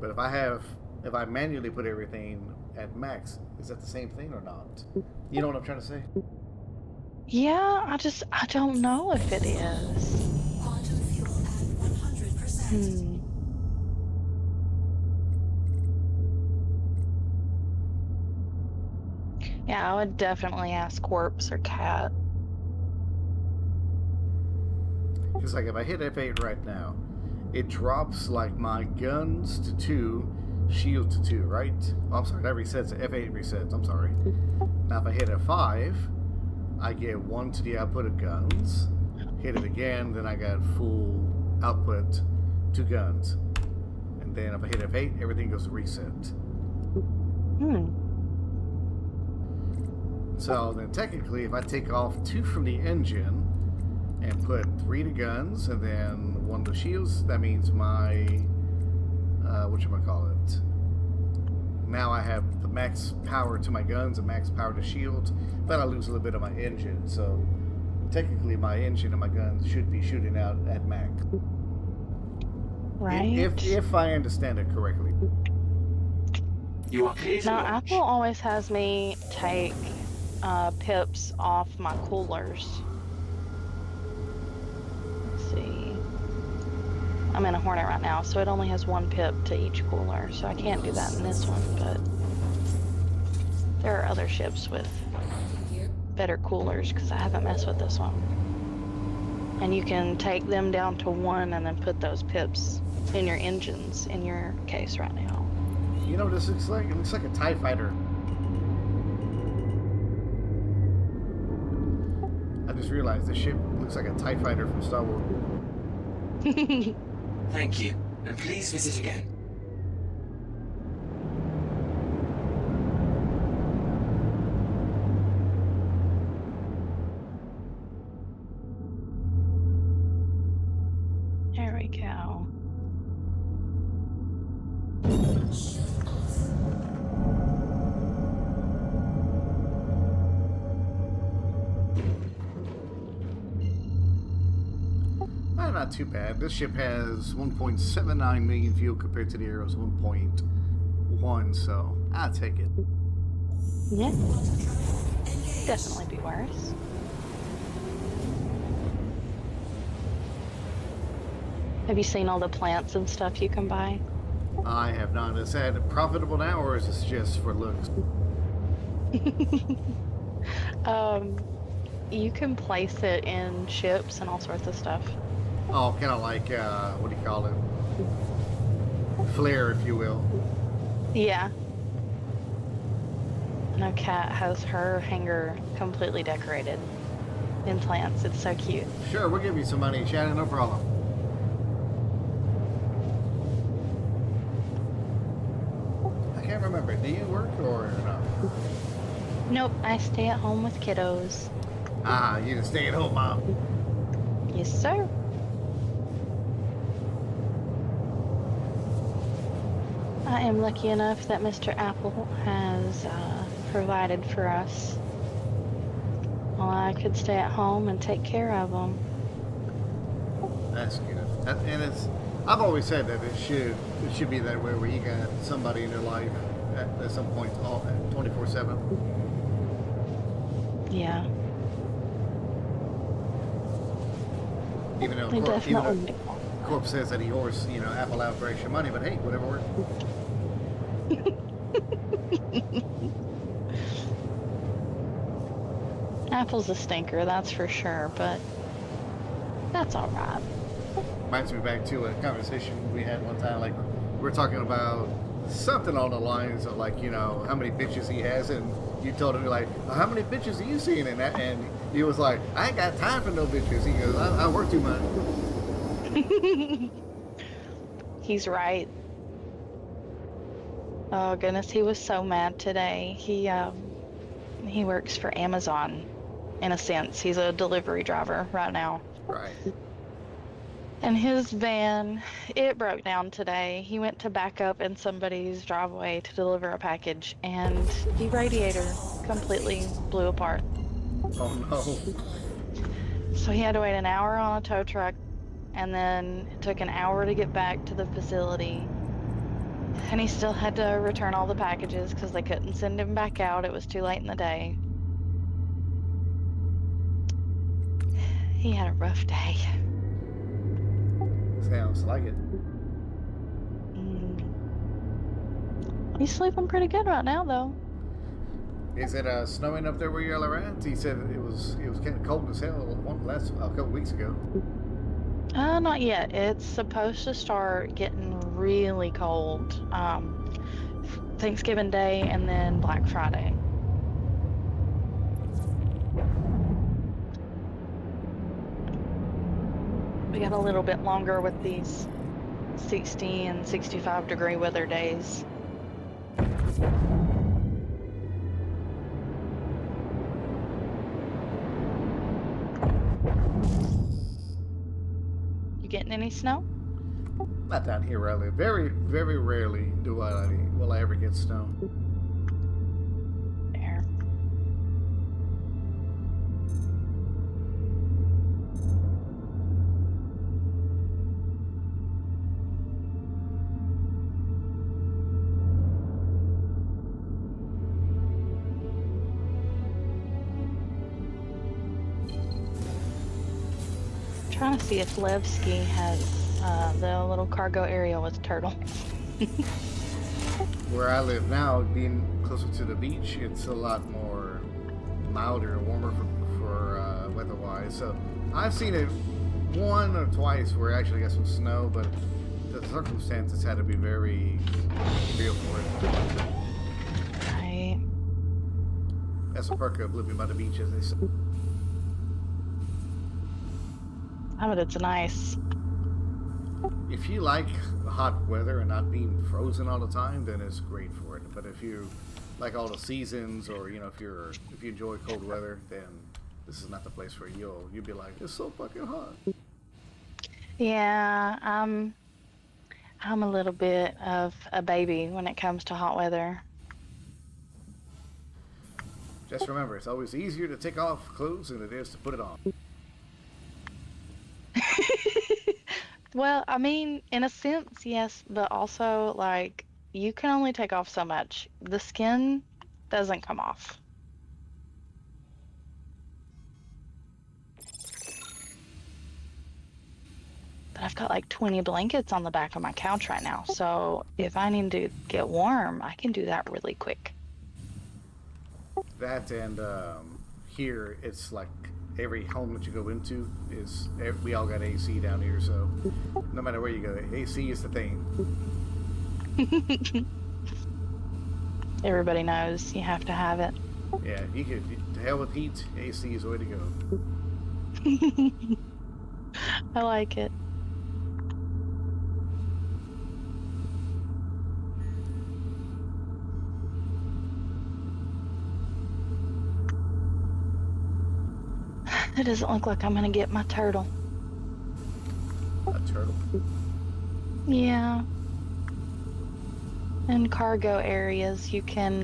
But if I manually put everything at max, is that the same thing or not? You know what I'm trying to say? Yeah, I don't know if it is. Quantum fuel at 100%. Yeah, I would definitely ask Corpse or Cat. Because like if I hit F8 right now, it drops like my guns to 2, shield to 2, right? Oh, I'm sorry, that resets. F8 resets. I'm sorry. Now if I hit F5, I get 1 to the output of guns. Hit it again, then I got full output to guns. And then if I hit F8, everything goes to reset. So then technically, if I take off 2 from the engine and put 3 to guns and then 1 to shields, that means my whatchamacallit. Now I have the max power to my guns and max power to shields, but I lose a little bit of my engine, so technically my engine and my guns should be shooting out at max. Right. If I understand it correctly. You are clear to Now, launch. Apple always has me take pips off my coolers. Let's see. I'm in a Hornet right now, so it only has one pip to each cooler, so I can't do that in this one, but there are other ships with better coolers because I haven't messed with this one. And you can take them down to 1 and then put those pips in your engines in your case right now. You know what this looks like? It looks like a TIE fighter. I just realized this ship looks like a TIE fighter from Star Wars. Thank you, and please visit again. There we go. Not too bad. This ship has 1.79 million fuel compared to the Arrow's 1.1, so I'll take it. Yeah. Definitely be worse. Have you seen all the plants and stuff you can buy? I have not. Is that profitable now, or is this just for looks? You can place it in ships and all sorts of stuff. Oh, kind of like, what do you call it? Flare, if you will. Yeah. No, Kat has her hangar completely decorated in plants. It's so cute. Sure, we'll give you some money, Shannon, no problem. I can't remember. Do you work or no? Nope, I stay at home with kiddos. Ah, you can stay at home, Mom. Yes, sir. I am lucky enough that Mr. Apple has provided for us while I could stay at home and take care of them. That's good. And I've always said that it should be that way, where you got somebody in your life at some point, all 24/7. Yeah. Even though Corp says that he owes, Apple out for extra money, but hey, whatever works. Apple's a stinker, that's for sure, but that's all right. Reminds me back to a conversation we had one time, like we were talking about something on the lines of like, how many bitches he has, and you told him like, well, how many bitches are you seeing in that? And he was like, I ain't got time for no bitches. He goes, I work too much. He's right. Oh goodness, he was so mad today. He works for Amazon, in a sense. He's a delivery driver right now. Right. And his van, it broke down today. He went to back up in somebody's driveway to deliver a package, and the radiator completely blew apart. Oh no. So he had to wait an hour on a tow truck, and then it took an hour to get back to the facility. And he still had to return all the packages because they couldn't send him back out. It was too late in the day. He had a rough day. Sounds like it. He's sleeping pretty good right now, though. Is it snowing up there where y'all are at? He said it was kind of cold as hell a couple weeks ago. Not yet. It's supposed to start getting really cold. Thanksgiving Day and then Black Friday. We got a little bit longer with these 60 and 65 degree weather days. You getting any snow? Not down here where I live. Very, very rarely will I ever get snow. There. Trying to see if Levski has the little cargo area with turtles. Where I live now, being closer to the beach, it's a lot more milder and warmer for weather-wise. So I've seen it one or twice where I actually got some snow, but the circumstances had to be very real for it. Right. That's a perk of living by the beach, as they say. But it's nice. If you like hot weather and not being frozen all the time, then it's great for it. But if you like all the seasons, or if you enjoy cold weather, then this is not the place for you. You'll be like, it's so fucking hot. Yeah, I'm a little bit of a baby when it comes to hot weather. Just remember, it's always easier to take off clothes than it is to put it on. Well, I mean, in a sense, yes, but also, like, you can only take off so much. The skin doesn't come off. But I've got like 20 blankets on the back of my couch right now, so if I need to get warm, I can do that really quick. That and here, it's like every home that you go into we all got AC down here, so no matter where you go, AC is the thing. Everybody knows you have to have it. Yeah, you could, to hell with heat, AC is the way to go. I like it. It doesn't look like I'm gonna get my turtle. A turtle? Yeah. In cargo areas, you can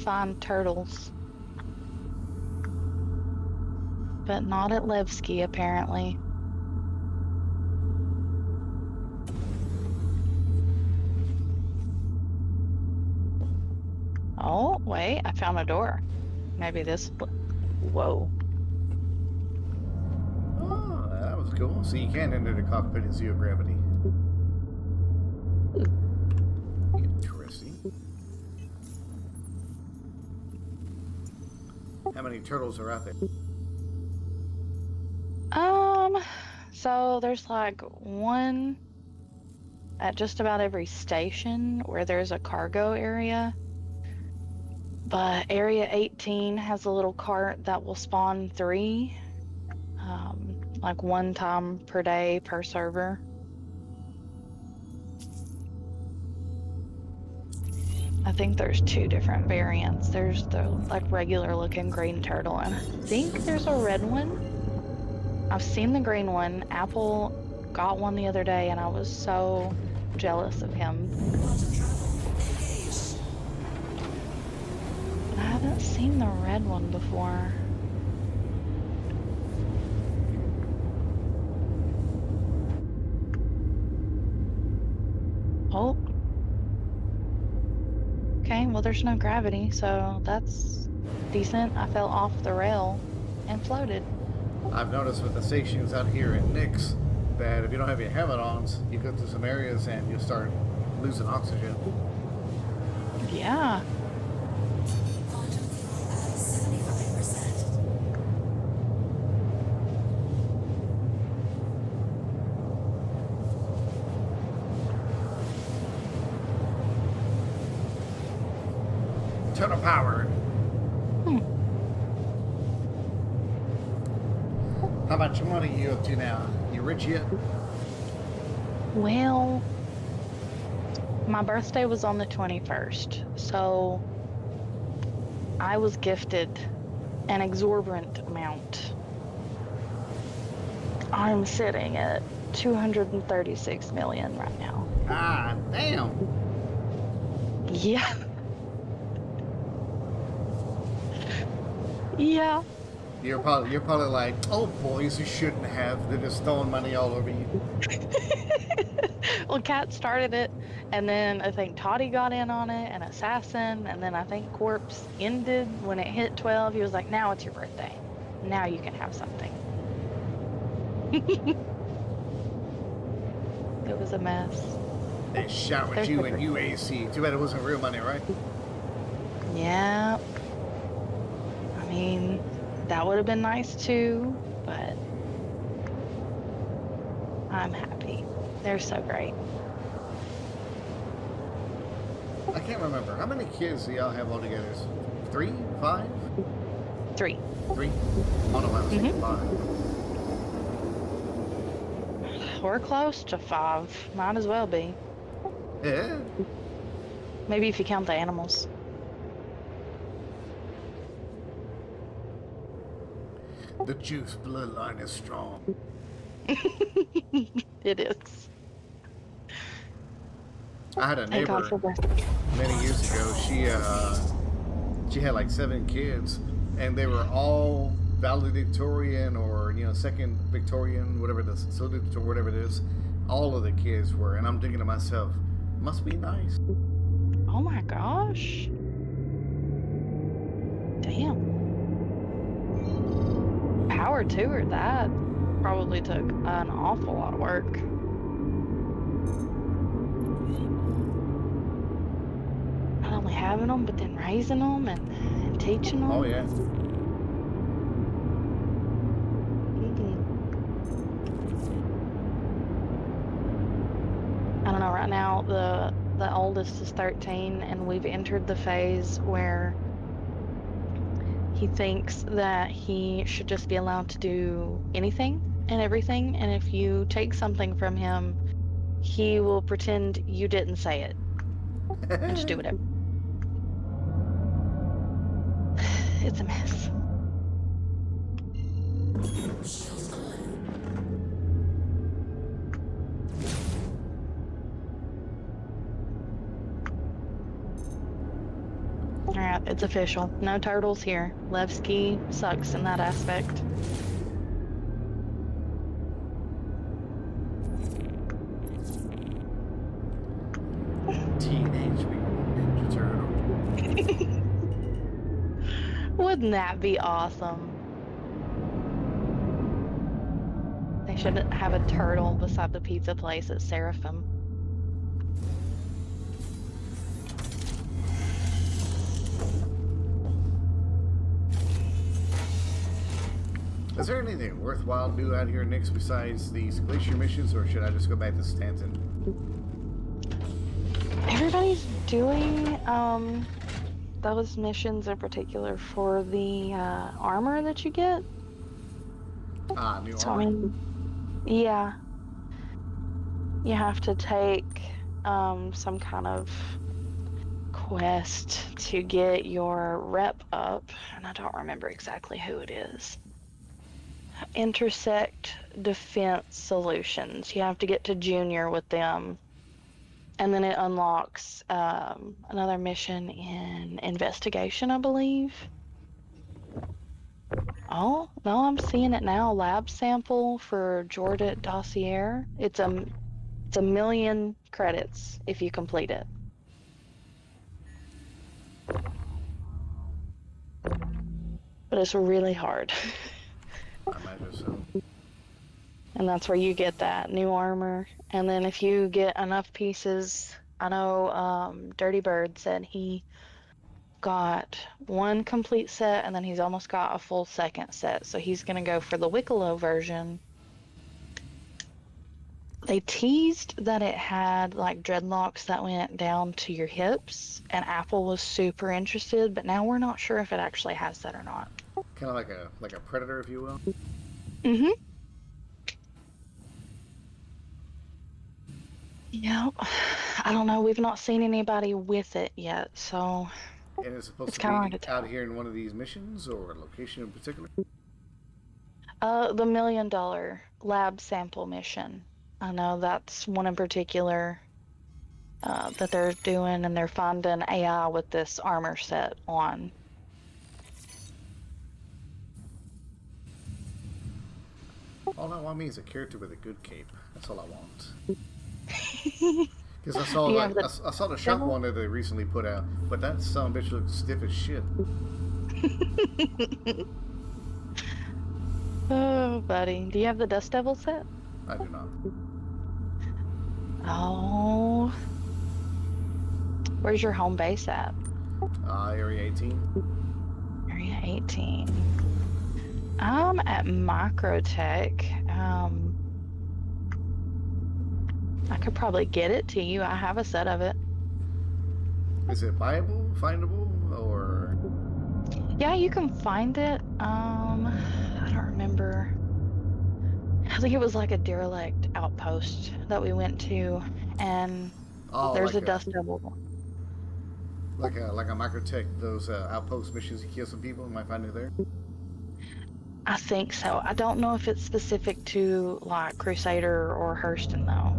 find turtles. But not at Levski, apparently. Oh, wait, I found a door. Maybe this... Whoa. Oh, that was cool. So you can enter the cockpit in zero gravity. Interesting. How many turtles are out there? So there's like one at just about every station where there's a cargo area. But Area 18 has a little cart that will spawn 3, like 1 time per day per server. I think there's 2 different variants. There's the like regular looking green turtle, and I think there's a red one. I've seen the green one. Apple got one the other day, and I was so jealous of him. I haven't seen the red one before. Oh. Okay, well there's no gravity, so that's decent. I fell off the rail and floated. I've noticed with the stations out here in Nix that if you don't have your helmet on, you go through some areas and you start losing oxygen. Yeah. Turtle power. How much money are you up to now? You rich yet? Well, my birthday was on the 21st, so I was gifted an exorbitant amount. I'm sitting at 236 million right now. Ah, damn. Yeah. Yeah. You're probably like, oh boys, you shouldn't have. They're just throwing money all over you. Well, Kat started it, and then I think Toddy got in on it, and Assassin, and then I think Corpse ended when it hit 12. He was like, now it's your birthday. Now you can have something. It was a mess. They showered you in UAC. Too bad it wasn't real money, right? Yeah. I mean, that would have been nice too, but I'm happy. They're so great. I can't remember. How many kids do y'all have altogether? 3? 5? 3. 3? Oh no, I was thinking 5. We're close to 5. Might as well be. Yeah. Maybe if you count the animals. The Juice bloodline is strong. It is. I had a Thank God neighbor for birthday. many years ago. She had like 7 kids, and they were all valedictorian or second Victorian, whatever the salutatorian, whatever it is. All of the kids were, and I'm thinking to myself, must be nice. Oh my gosh. Damn. Power to her. That probably took an awful lot of work. Not only having them, but then raising them and teaching them. Oh yeah. I don't know, right now the oldest is 13, and we've entered the phase where he thinks that he should just be allowed to do anything and everything, and if you take something from him, he will pretend you didn't say it and just do whatever. It's a mess. Alright, it's official. No turtles here. Levski sucks in that aspect. Teenage Mutant Ninja Turtle. Wouldn't that be awesome? They should have a turtle beside the pizza place at Seraphim. Is there anything worthwhile to do out here, Nix, besides these glacier missions, or should I just go back to Stanton? Everybody's doing those missions in particular for the armor that you get. Ah, new So, armor. I mean, yeah. You have to take some kind of quest to get your rep up, and I don't remember exactly who it is. Intersect Defense Solutions. You have to get to Junior with them, and then it unlocks another mission in Investigation, I believe. Oh, no, I'm seeing it now. Lab sample for Jordan Dossier. It's a million credits if you complete it. But it's really hard. I imagine so. And that's where you get that new armor. And then if you get enough pieces, I know Dirty Bird said he got one complete set, and then he's almost got a full second set. So he's going to go for the Wicklow version. They teased that it had like dreadlocks that went down to your hips, and Apple was super interested, but now we're not sure if it actually has that or not. Kind of like a predator, if you will. Mm-hmm. Yep. I don't know. We've not seen anybody with it yet, so And it's supposed it's to kind of hard be to tell. out here in one of these missions, or a location in particular. The $1 million lab sample mission. I know that's one in particular that they're doing, and they're finding AI with this armor set on. All I want me is a character with a good cape. That's all I want. Because I saw You like, have the I saw the shop devil? one that they recently put out, but that son of a bitch looks stiff as shit. Oh, buddy. Do you have the Dust Devil set? I do not. Oh. Where's your home base at? Area 18. Area 18. I'm at Microtech. I could probably get it to you. I have a set of it. Is it viable, findable, or? Yeah, you can find it. I don't remember. I think it was like a derelict outpost that we went to, and there's like a Dust Devil. Like a Microtech, those outpost missions you kill some people, you might find it there. I think so. I don't know if it's specific to like Crusader or Hurston though.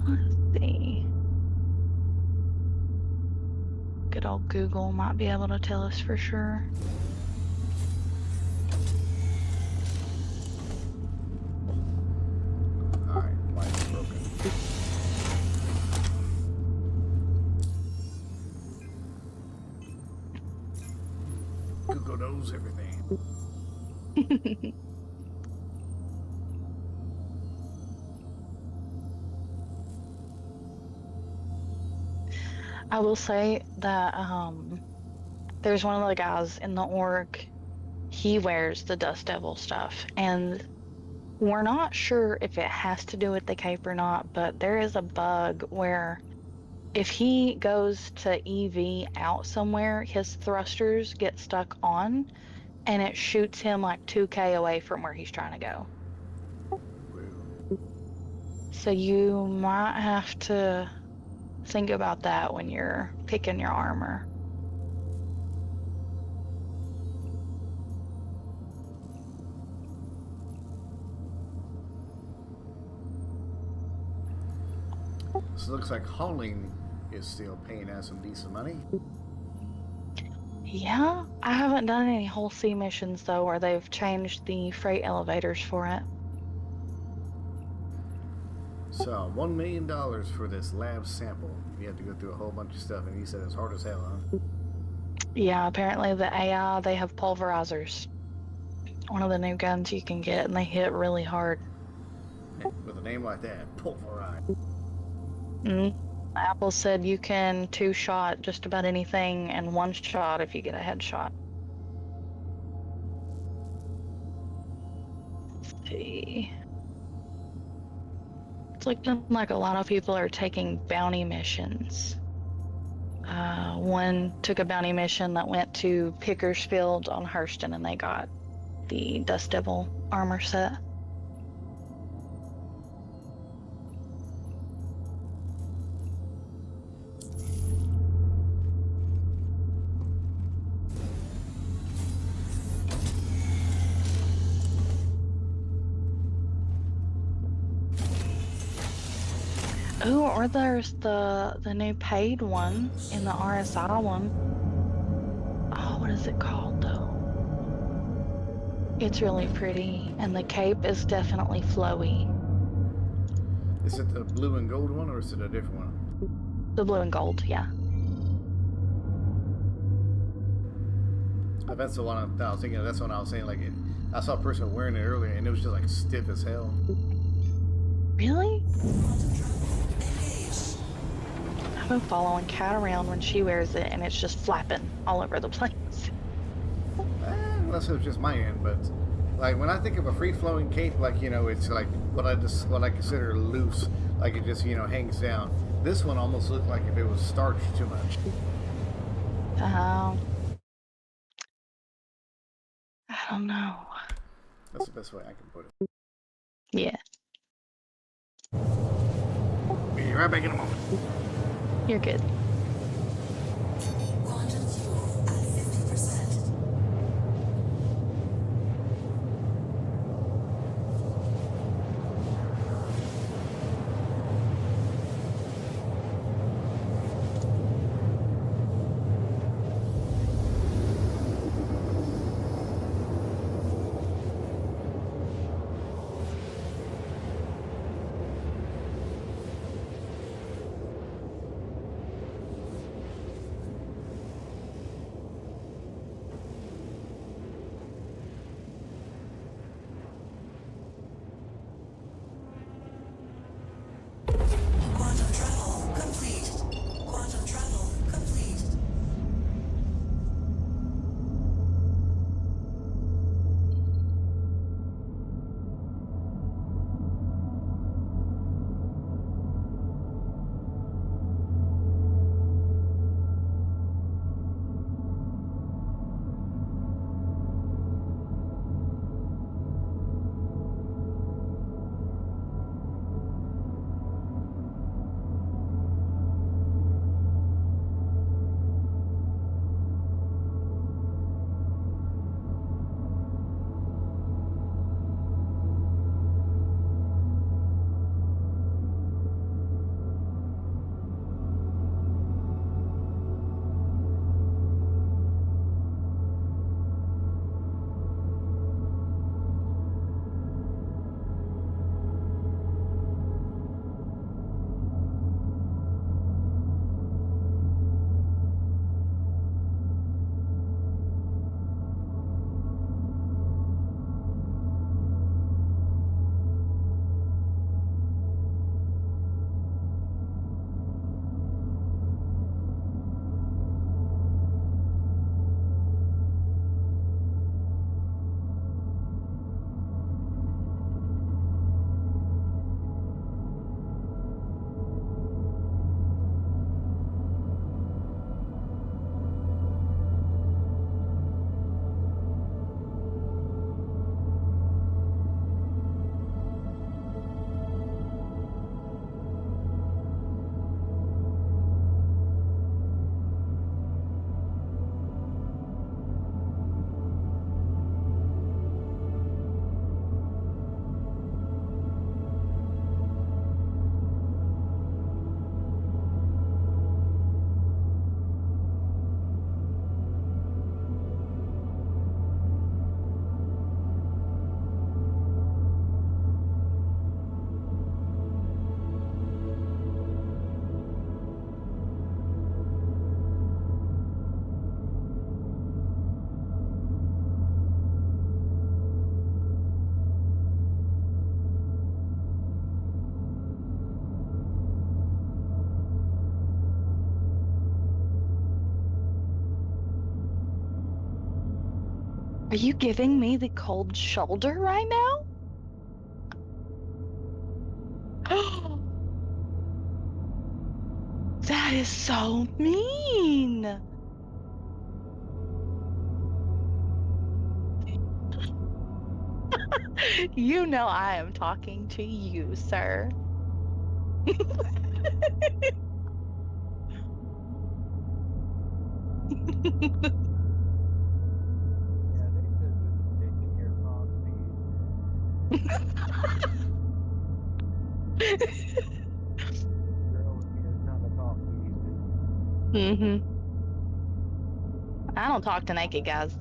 Let's see. Good old Google might be able to tell us for sure. Alright, mine's broken. Google knows everything. I will say that there's one of the guys in the org. He wears the Dust Devil stuff, and we're not sure if it has to do with the cape or not, but there is a bug where if he goes to EV out somewhere, his thrusters get stuck on, and it shoots him like 2K away from where he's trying to go. So you might have to think about that when you're picking your armor. So it looks like hauling is still paying out some decent money. Yeah, I haven't done any whole sea missions though, where they've changed the freight elevators for it. So $1 million for this lab sample. You have to go through a whole bunch of stuff, and he said it's hard as hell, huh? Yeah, apparently the AI, they have pulverizers. One of the new guns you can get, and they hit really hard. With a name like that, pulverize. Apple said you can two-shot just about anything and one shot if you get a headshot. Let's see. It's looking like a lot of people are taking bounty missions. One took a bounty mission that went to Pickersfield on Hurston, and they got the Dust Devil armor set. Ooh, or there's the new paid one in the RSI one. Oh, what is it called though? It's really pretty, and the cape is definitely flowy. Is it the blue and gold one, or is it a different one? The blue and gold, yeah. That's the one I was thinking of. That's what I was saying. Like, I saw a person wearing it earlier, and it was just like stiff as hell. Really? I've been following Kat around when she wears it, and it's just flapping all over the place. Unless it was just my end, but like when I think of a free-flowing cape, like, you know, it's like what I consider loose, like it just, you know, hangs down. This one almost looked like if it was starched too much. I don't know. That's the best way I can put it. Yeah. Be right back in a moment. You're good. Quantum fuel at 50%. Are you giving me the cold shoulder right now? That is so mean. You know I am talking to you, sir. Mm-hmm. I don't talk to naked guys.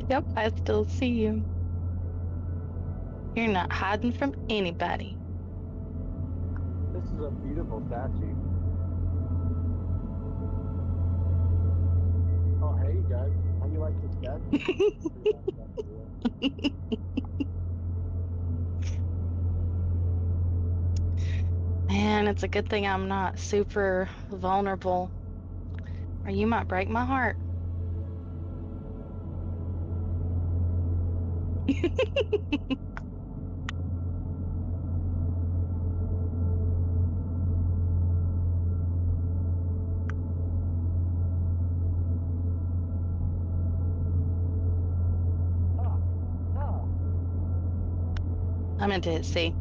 Yep, I still see you. You're not hiding from anybody. This is a beautiful statue. Oh, hey, you guys. How do you like this statue? Man, it's a good thing I'm not super vulnerable, or you might break my heart. I meant to hit C.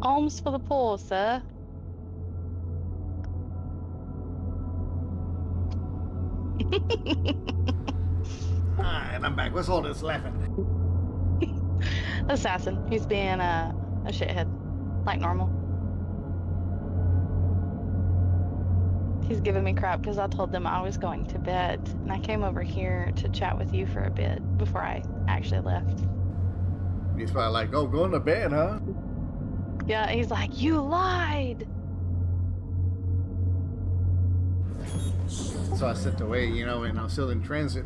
Alms for the poor, sir. And I'm back. What's all this laughing? Assassin. He's being a shithead, like normal. He's giving me crap because I told them I was going to bed, and I came over here to chat with you for a bit before I actually left. He's probably like, "Oh, going to bed, huh?" Yeah, he's like, "You lied." So I stepped away, you know, and I'm still in transit.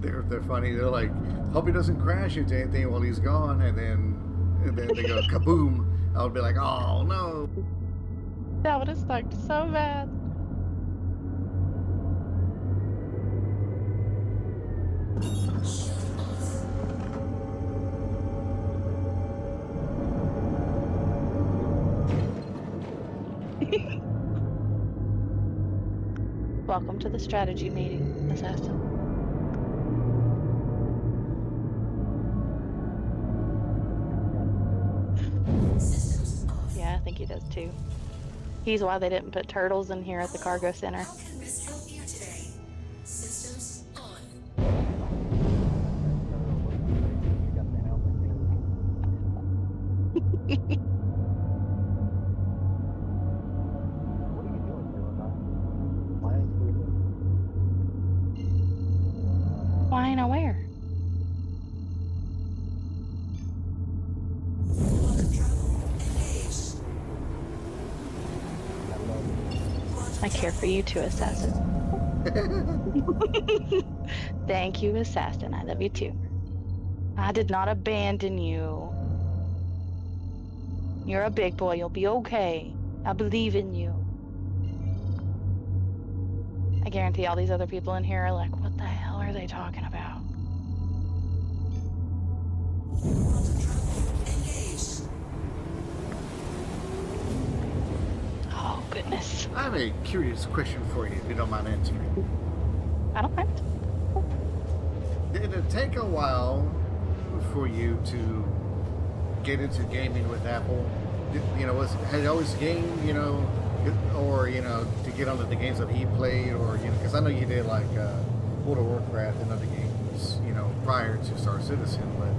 They're funny. They're like, "Hope he doesn't crash into anything while he's gone," and then they go kaboom. I would be like, "Oh no." That would have sucked so bad. Welcome to the strategy meeting, Assassin. Yeah, I think he does too. He's why they didn't put turtles in here at the cargo center. Systems on. Why ain't I where? I care for you too, Assassin. Thank you, Assassin. I love you too. I did not abandon you. You're a big boy. You'll be okay. I believe in you. I guarantee all these other people in here are like, what the hell are they talking about? Oh, goodness. I have a curious question for you, if you don't mind answering. I don't mind. Did it take a while for you to get into gaming with Apple? Had you always gamed, or, to get onto the games that he played, or, because I know you did like World of Warcraft and other games, prior to Star Citizen, but,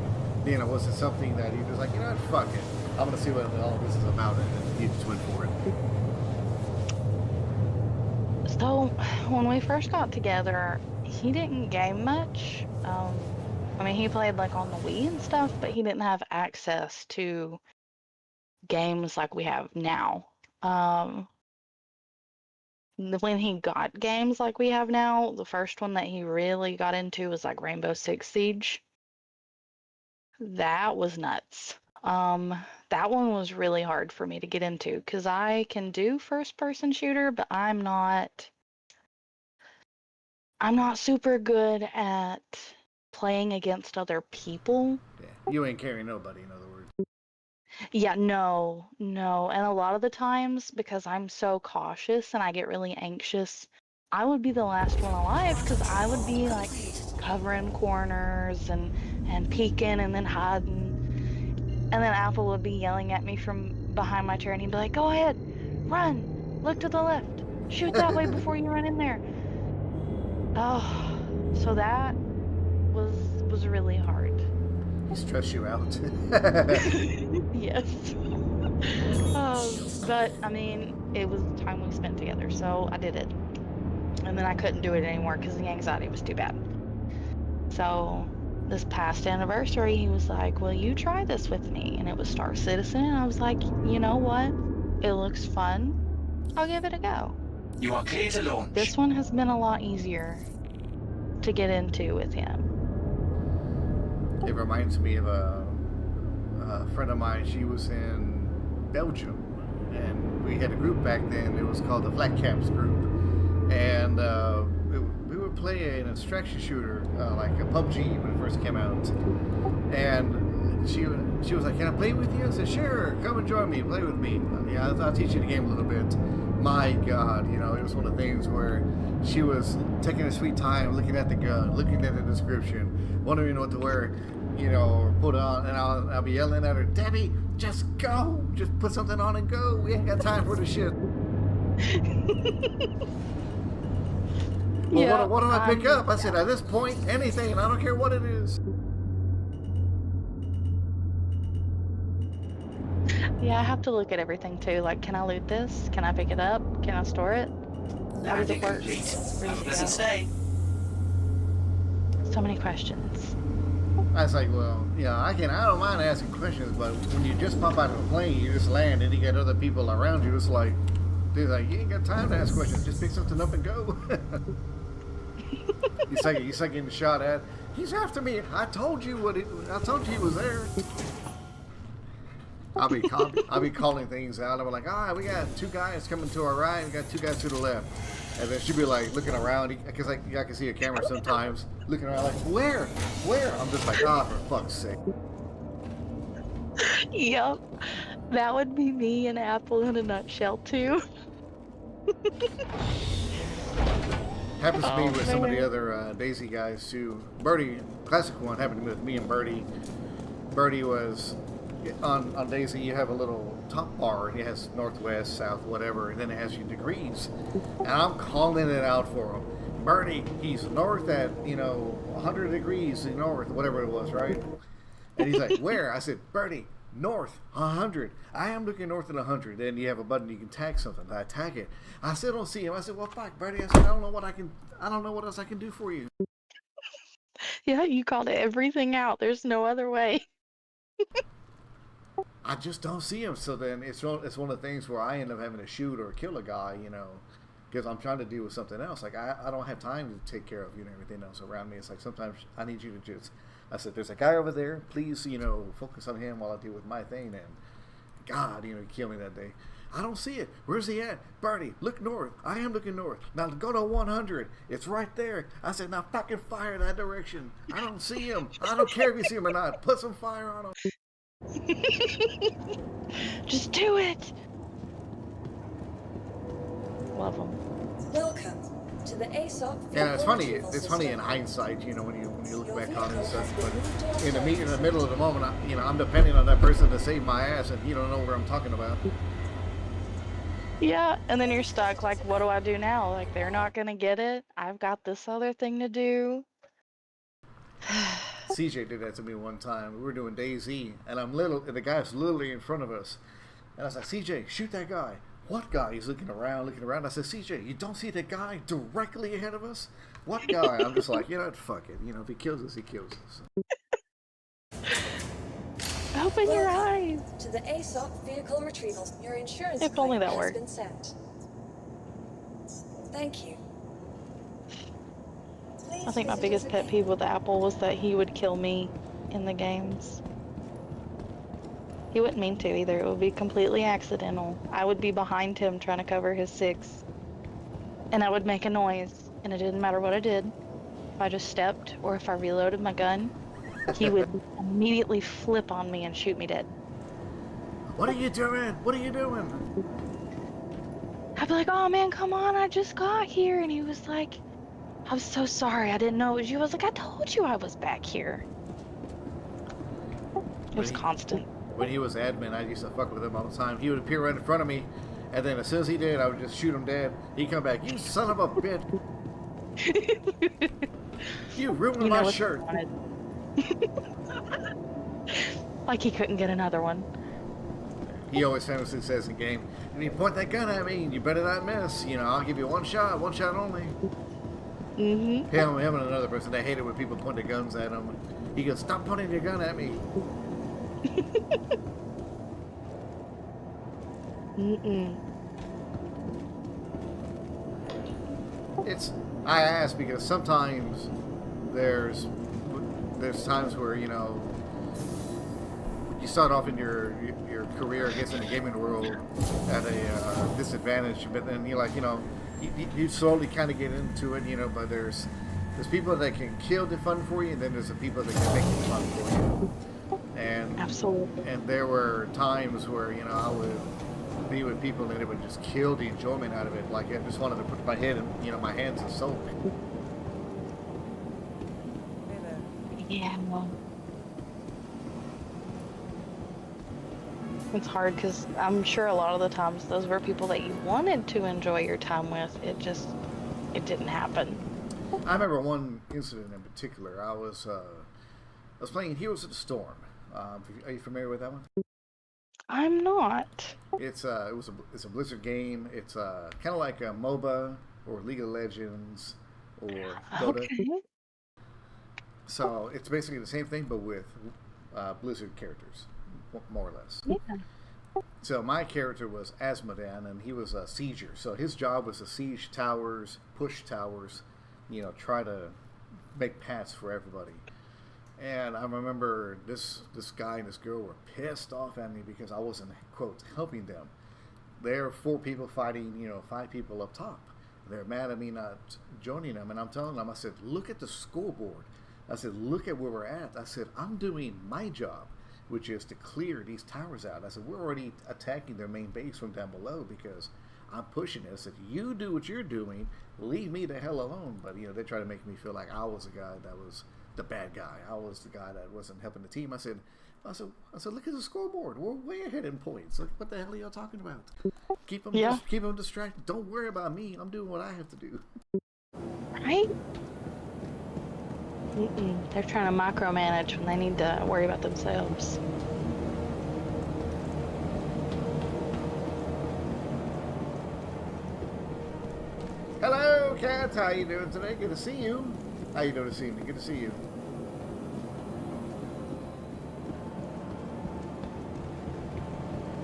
was it something that you just like, fuck it, I'm going to see what all this is about, and you just went for it? So, when we first got together, he didn't game much. I mean, he played like on the Wii and stuff, but he didn't have access to games like we have now. When he got games like we have now, the first one that he really got into was like Rainbow Six Siege. That was nuts. That one was really hard for me to get into because I can do first-person shooter, but I'm not super good at playing against other people. Yeah, you ain't carrying nobody, in other words. Yeah, no. And a lot of the times, because I'm so cautious and I get really anxious, I would be the last one alive because I would be like covering corners and peeking and then hiding. And then Apple would be yelling at me from behind my chair and he'd be like, go ahead, run, look to the left, shoot that way before you run in there. Oh, so that was really hard. He stressed you out. Yes. But I mean, it was time we spent together, so I did it. And then I couldn't do it anymore because the anxiety was too bad. So this past anniversary, he was like, will you try this with me? And it was Star Citizen, and I was like, you know what? It looks fun. I'll give it a go. You are clear to launch. This one has been a lot easier to get into with him. It reminds me of a friend of mine. She was in Belgium, and we had a group back then. It was called the Flat Caps Group, and we would play an extraction shooter like a PUBG when it first came out. And she was like, "Can I play with you?" I said, "Sure, come and join me, play with me. Yeah, I'll teach you the game a little bit." My God, it was one of the things where she was taking her sweet time, looking at the gun, looking at the description, wondering what to wear, or put on, and I'll be yelling at her, "Debbie, just go, just put something on and go. We ain't got time for the shit." Well, Yeah, what do I pick up? I said, at this point, anything. I don't care what it is. Yeah, I have to look at everything too. Like, can I loot this? Can I pick it up? Can I store it? How does it work? Have a pleasant stay. So many questions. I was like, well, I don't mind asking questions, but when you just pop out of a plane, you just land, and you got other people around you, it's like, dude, you ain't got time to ask questions. Just pick something up and go. You start getting shot at. He's after me. I told you I told you he was there. I'll be calling things out. I'm like, all right, we got 2 guys coming to our right, we got 2 guys to the left. And then she'll be like looking around, because I can see a camera sometimes, looking around like, where? I'm just like, for fuck's sake. Yep. That would be me and Apple in a nutshell too. Happens to me with some of the other Daisy guys too. Birdie, classic one, happened with me and Birdie. Birdie was on Daisy. You have a little top bar, and it has northwest, south, whatever, and then it has your degrees. And I'm calling it out for him. Birdie, he's north at 100 degrees north, whatever it was, right? And he's like, where? I said, Birdie, north 100. I am looking north at 100. Then you have a button you can tag something. I tag it. I still don't see him. I said, well, fuck, Birdie. I said, I don't know what else I can do for you. Yeah, you called everything out. There's no other way. I just don't see him. So then it's one of the things where I end up having to shoot or kill a guy, because I'm trying to deal with something else. Like I don't have time to take care of everything else around me. It's like sometimes I need you to just. I said, there's a guy over there. Please, focus on him while I deal with my thing. And God, he killed me that day. I don't see it. Where's he at? Birdie, look north. I am looking north. Now go to 100. It's right there. I said, now fucking fire that direction. I don't see him. I don't care if you see him or not. Put some fire on him. Just do it. Love them. Welcome to the ASOP. And it's funny. It's funny in hindsight, when you look back on it and stuff. But in the middle of the moment, I'm depending on that person to save my ass, and you don't know where I'm talking about. Yeah, and then you're stuck. Like, what do I do now? Like, they're not gonna get it. I've got this other thing to do. CJ did that to me one time. We were doing DayZ, and the guy's literally in front of us. And I was like, CJ, shoot that guy. what guy? He's looking around. I said, CJ, you don't see the guy directly ahead of us? What guy? I'm just like, you know what, fuck it. You know, if he kills us, he kills us. Open your eyes. To the ASOP vehicle retrieval. Your insurance If only claim that has worked. been sent. Thank you. I think my biggest pet peeve with Apple was that he would kill me in the games. He wouldn't mean to either. It would be completely accidental. I would be behind him trying to cover his 6. And I would make a noise. And it didn't matter what I did. If I just stepped or if I reloaded my gun, he would immediately flip on me and shoot me dead. What are you doing? What are you doing? I'd be like, oh man, come on, I just got here. And he was like, I'm so sorry, I didn't know it was you. I was like, I told you I was back here. It was constant. When he was admin, I used to fuck with him all the time. He would appear right in front of me, and then as soon as he did, I would just shoot him dead. He'd come back, you son of a bitch. You ruined my what shirt. Like he couldn't get another one. He always famously says in game, if you point that gun at me, you better not miss. You know, I'll give you one shot only. Mm-hmm. Him and another person, they hated when people point their guns at him. He goes, stop pointing your gun at me. I ask because sometimes there's times where, you know, you start off in your career, I guess, in the gaming world at a disadvantage, but then you're like, you know, you slowly kind of get into it, you know, but there's people that can kill the fun for you, and then there's the people that can make it fun for you. And absolutely. And there were times where, you know, I would be with people and it would just kill the enjoyment out of it. Like I just wanted to put my head in, you know, my hands and soak. Yeah. It's hard because I'm sure a lot of the times those were people that you wanted to enjoy your time with. It didn't happen. I remember one incident in particular. I was playing Heroes of the Storm. Are you familiar with that one? I'm not. It's a Blizzard game. It's kind of like a MOBA or League of Legends or Dota. Okay. So it's basically the same thing, but with Blizzard characters, more or less. Yeah. So my character was Asmodan, and he was a sieger. So his job was to siege towers, push towers, you know, try to make paths for everybody. And I remember this guy and this girl were pissed off at me because I wasn't, quote, helping them. There are 4 people fighting, you know, 5 people up top. They're mad at me not joining them. And I'm telling them, I said, look at the scoreboard. I said, look at where we're at. I said, I'm doing my job, which is to clear these towers out. I said, we're already attacking their main base from down below because I'm pushing it. I said, you do what you're doing. Leave me the hell alone. But, you know, they try to make me feel like I was the guy that was the bad guy. I was the guy that wasn't helping the team. I said, look at the scoreboard. We're way ahead in points. Like, what the hell are y'all talking about? Keep them distracted. Don't worry about me. I'm doing what I have to do. Right? They're trying to micromanage when they need to worry about themselves. Hello, Kat. How you doing today? Good to see you. How you doing this evening? Good to see you.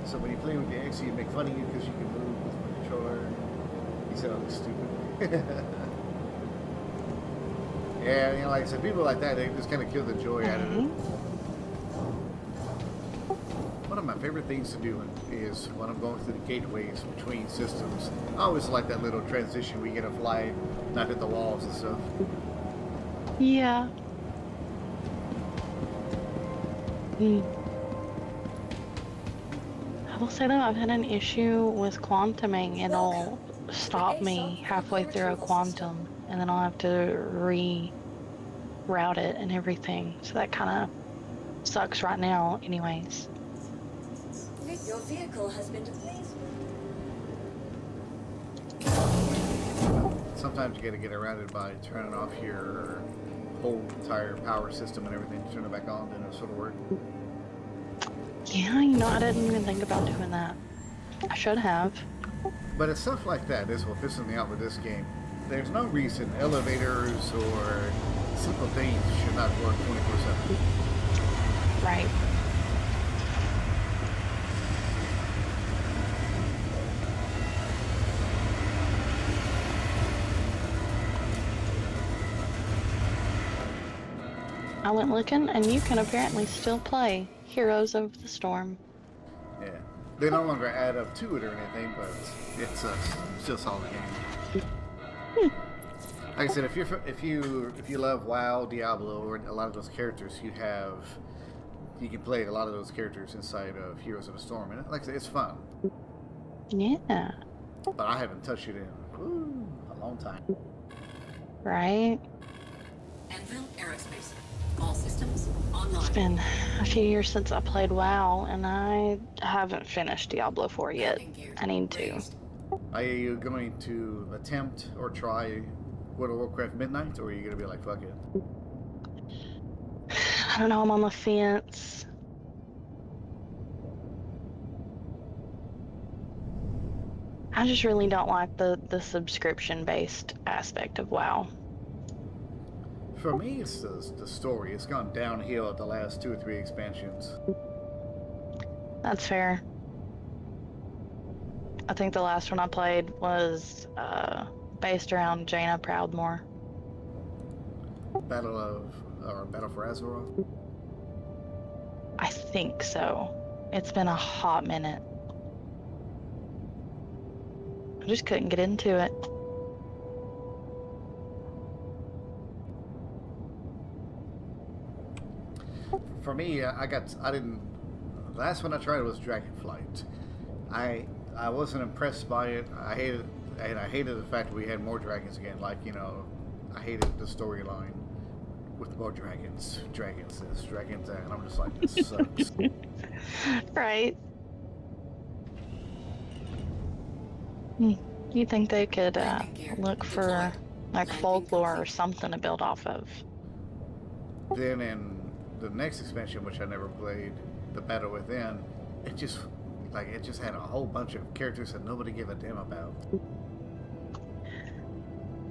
So when you play with the X, you make fun of you because you can move with the controller. He said I was stupid. Yeah, you know, like I said, people like that, they just kind of kill the joy out of it. One of my favorite things to do is when I'm going through the gateways between systems. I always like that little transition where you get a fly, not hit the walls and stuff. Yeah. I will say though, I've had an issue with quantuming. It'll stop me halfway through a quantum, and then I'll have to reroute it and everything. So that kind of sucks right now, anyways. Your vehicle has been depleted. Sometimes you got to get around it by turning off your whole entire power system and everything. Turn it back on, then it'll sort of work. Yeah, you know, I didn't even think about doing that. I should have. But it's stuff like that is what pisses me off with this game. There's no reason elevators or simple things should not work 24/7. Right. I went looking, and you can apparently still play Heroes of the Storm. Yeah. They no longer add up to it or anything, but it's still a solid game. Like I said, if you love WoW, Diablo, or a lot of those characters, you can play a lot of those characters inside of Heroes of the Storm, and like I said, it's fun. Yeah. But I haven't touched it in a long time. Right? Anvil Aerospace. All systems online. It's been a few years since I played WoW, and I haven't finished Diablo 4 yet. I need to. Are you going to attempt or try World of Warcraft Midnight, or are you going to be like, fuck it? I don't know, I'm on the fence. I just really don't like the subscription-based aspect of WoW. For me, it's the story. It's gone downhill at the last 2 or 3 expansions. That's fair. I think the last one I played was based around Jaina Proudmoore. Battle for Azeroth? I think so. It's been a hot minute. I just couldn't get into it. For me, the last one I tried was Dragonflight. I wasn't impressed by it. I hated the fact that we had more dragons again. Like, I hated the storyline with more dragons this, dragons that, and I'm just like, this sucks. Right. You think they could look for like folklore or something to build off of? Then in the next expansion, which I never played, the Battle Within, it just had a whole bunch of characters that nobody gave a damn about.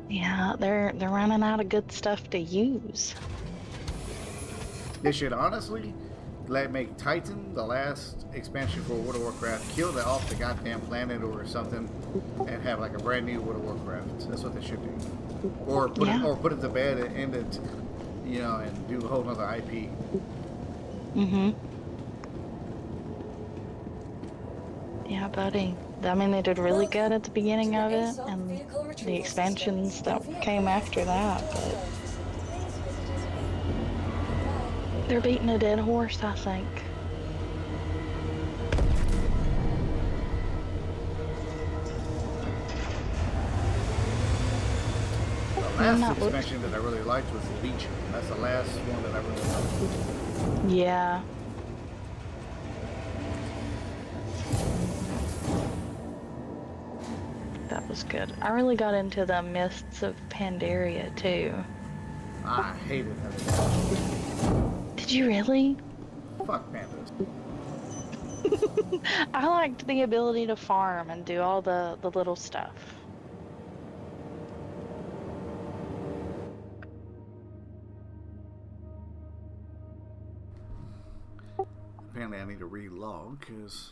Yeah, they're running out of good stuff to use. They should honestly make Titan, the last expansion for World of Warcraft, kill that off the goddamn planet or something, and have like a brand new World of Warcraft. That's what they should do. Or put it to bed and end it, and do a whole nother IP. Mm-hmm. Yeah, buddy. I mean, they did really good at the beginning of it, and the expansions that came after that, but they're beating a dead horse, I think. The last expansion that I really liked was Legion. That's the last one that I really liked. Yeah. That was good. I really got into the Mists of Pandaria too. I hated that. Did you really? Fuck pandas. I liked the ability to farm and do all the little stuff. Apparently I need to relog because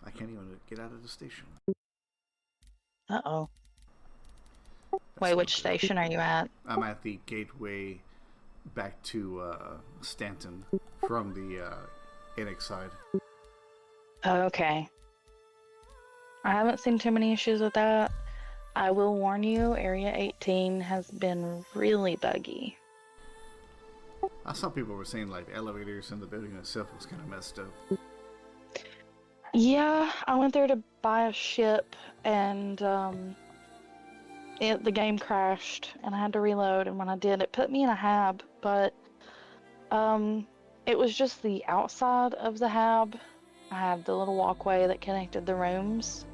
I can't even get out of the station. Uh-oh. Wait, which station are you at? I'm at the gateway back to Stanton from the Enix side. Oh, okay. I haven't seen too many issues with that. I will warn you, Area 18 has been really buggy. I saw people were saying like the elevators in the building itself was kind of messed up. Yeah, I went there to buy a ship and the game crashed and I had to reload, and when I did, it put me in a hab, but it was just the outside of the hab. I had the little walkway that connected the rooms,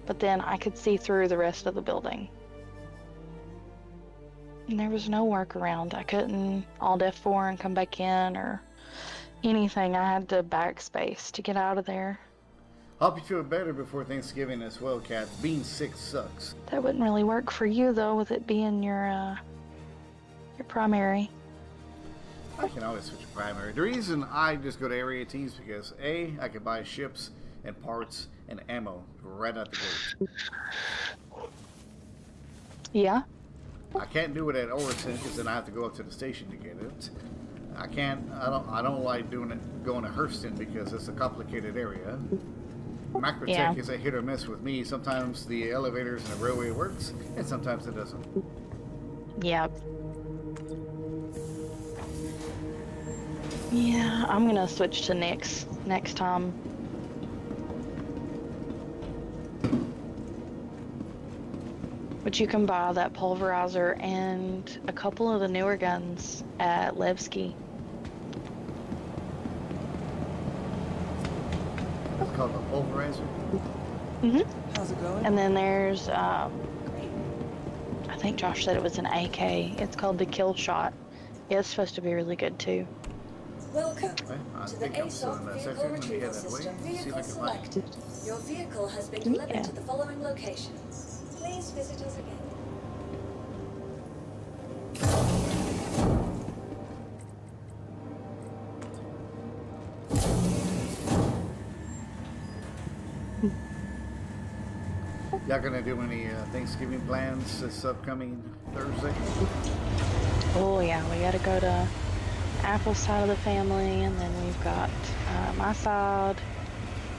but then I could see through the rest of the building. And there was no workaround. I couldn't Alt F4 and come back in or anything. I had to backspace to get out of there. Hope you feel better before Thanksgiving as well, Kat. Being sick sucks. That wouldn't really work for you though, with it being your primary. I can always switch to primary. The reason I just go to area teams because A, I can buy ships and parts and ammo right out the gate. Yeah. I can't do it at Orison because then I have to go up to the station to get it. I don't like going to Hurston because it's a complicated area. Macrotech Yeah. is a hit or miss with me. Sometimes the elevators and the railway works, and sometimes it doesn't. Yeah. Yeah, I'm gonna switch to Nyx next time. But you can buy that pulverizer and a couple of the newer guns at Levski. It's called a pulverizer. How's it going? And then there's, I think Josh said it was an AK. It's called the Kill Shot. It's supposed to be really good too. Welcome I to the think I'm still in ASOC that vehicle section. Let me head retrieval that way. system. See if I Vehicle can find it. selected. Your vehicle has been delivered to the following locations. Please visit us again. Y'all gonna do any Thanksgiving plans this upcoming Thursday? Oh yeah, we gotta go to Apple's side of the family, and then we've got my side,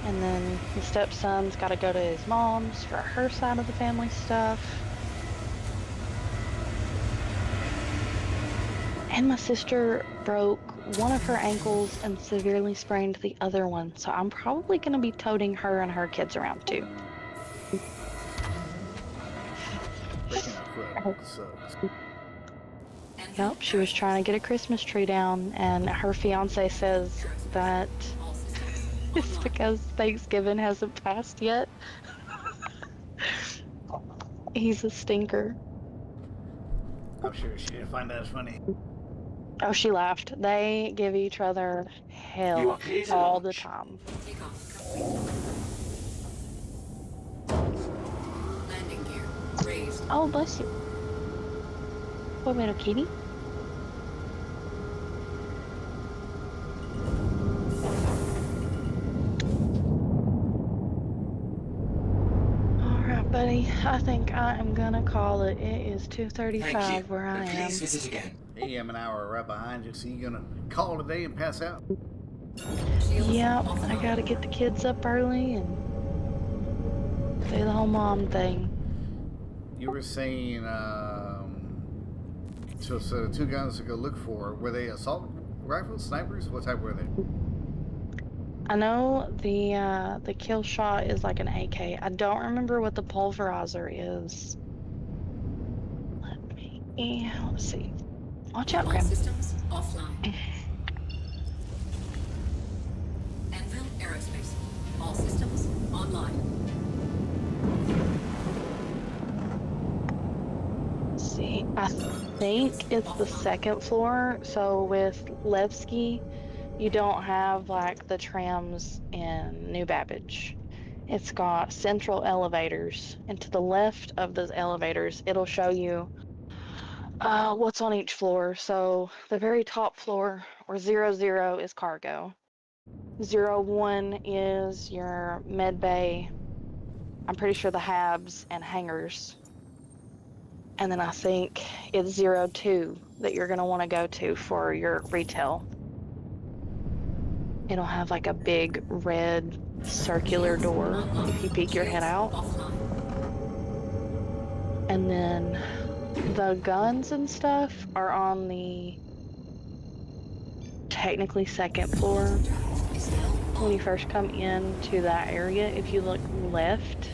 and then the stepson's gotta go to his mom's for her side of the family stuff. And my sister broke one of her ankles and severely sprained the other one, so I'm probably gonna be toting her and her kids around too. Breaking a foot sucks. Yep, she was trying to get a Christmas tree down, and her fiance says that it's because Thanksgiving hasn't passed yet. He's a stinker. I'm sure she didn't find that as funny. Oh, she laughed. They give each other You hell okay to all the launch? time. Landing gear raised. Oh, bless you. Poor little kitty. Alright, buddy. I think I am gonna call it. It is 2:35 where I am. Please visit again. Hey, I'm an hour right behind you, so you gonna call today and pass out? Yep, I gotta get the kids up early and do the whole mom thing. You were saying, so the two guns to go look for, were they assault rifles, snipers? What type were they? I know the kill shot is like an AK. I don't remember what the pulverizer is. Let's see. Watch out, All Grim. systems offline. Anvil Aerospace. All systems online. Let's see. I think it's the second floor. So with Levski, you don't have like the trams in New Babbage. It's got central elevators, and to the left of those elevators, it'll show you what's on each floor. So the very top floor, or 00, is cargo. 01 is your med bay. I'm pretty sure the habs and hangars. And then I think it's 02 that you're gonna want to go to for your retail. It'll have like a big red circular door if you peek your head out. And then the guns and stuff are on the technically second floor. When you first come into that area, if you look left,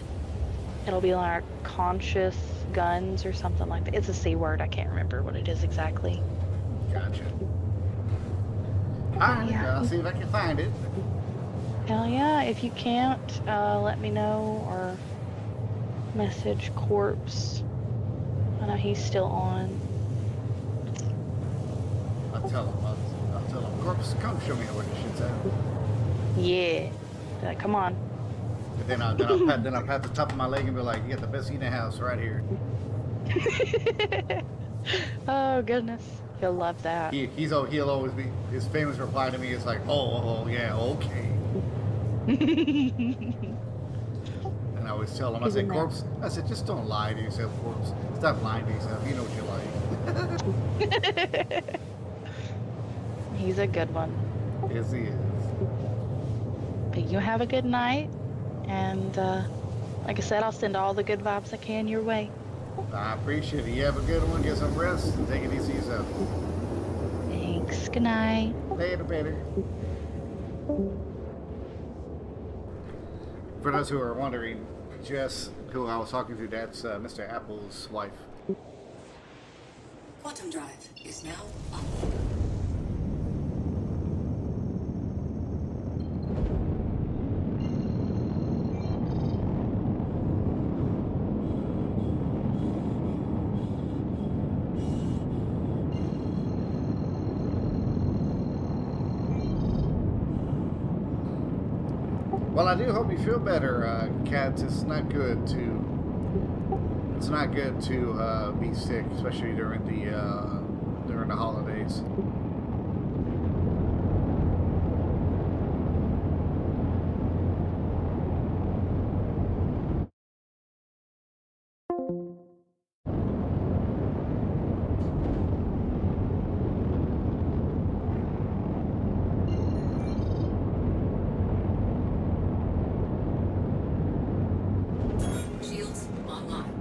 it'll be like Conscious Guns or something like that. It's a C word. I can't remember what it is exactly. Gotcha. Alright, Yeah. I'll see if I can find it. Hell yeah. If you can't, let me know or message Corpse. I know he's still on. I'll tell him. Corpse, come show me where the shit's at. Yeah. Be like, come on. And then I'll pat the top of my leg and be like, "You got the best seat in the house right here." Oh goodness, he'll love that. He'll always be, his famous reply to me is like, "Oh yeah, okay." And I always tell him, I said, "Corpse," I said, "just don't lie to yourself, Corpse. Stop lying to yourself. You know what you like." He's a good one. Yes, he is. But you have a good night, and like I said, I'll send all the good vibes I can your way. I appreciate it. You have a good one. Get some rest and take it easy yourself. Thanks. Good night. Later, better. For those who are wondering, Jess, who I was talking to, that's Mr. Apple's wife. Quantum drive is now on. Well, I do hope you feel better, Kat. It's not good to be sick, especially during the holidays. Shields online.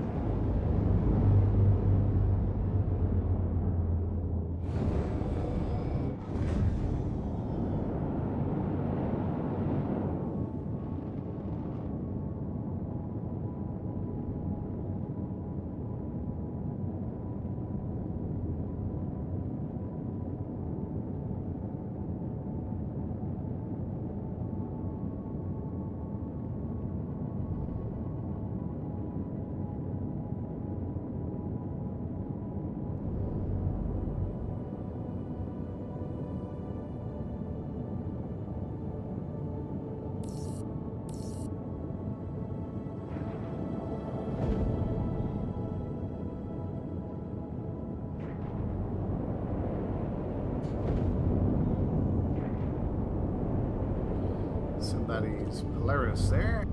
Somebody's Polaris there.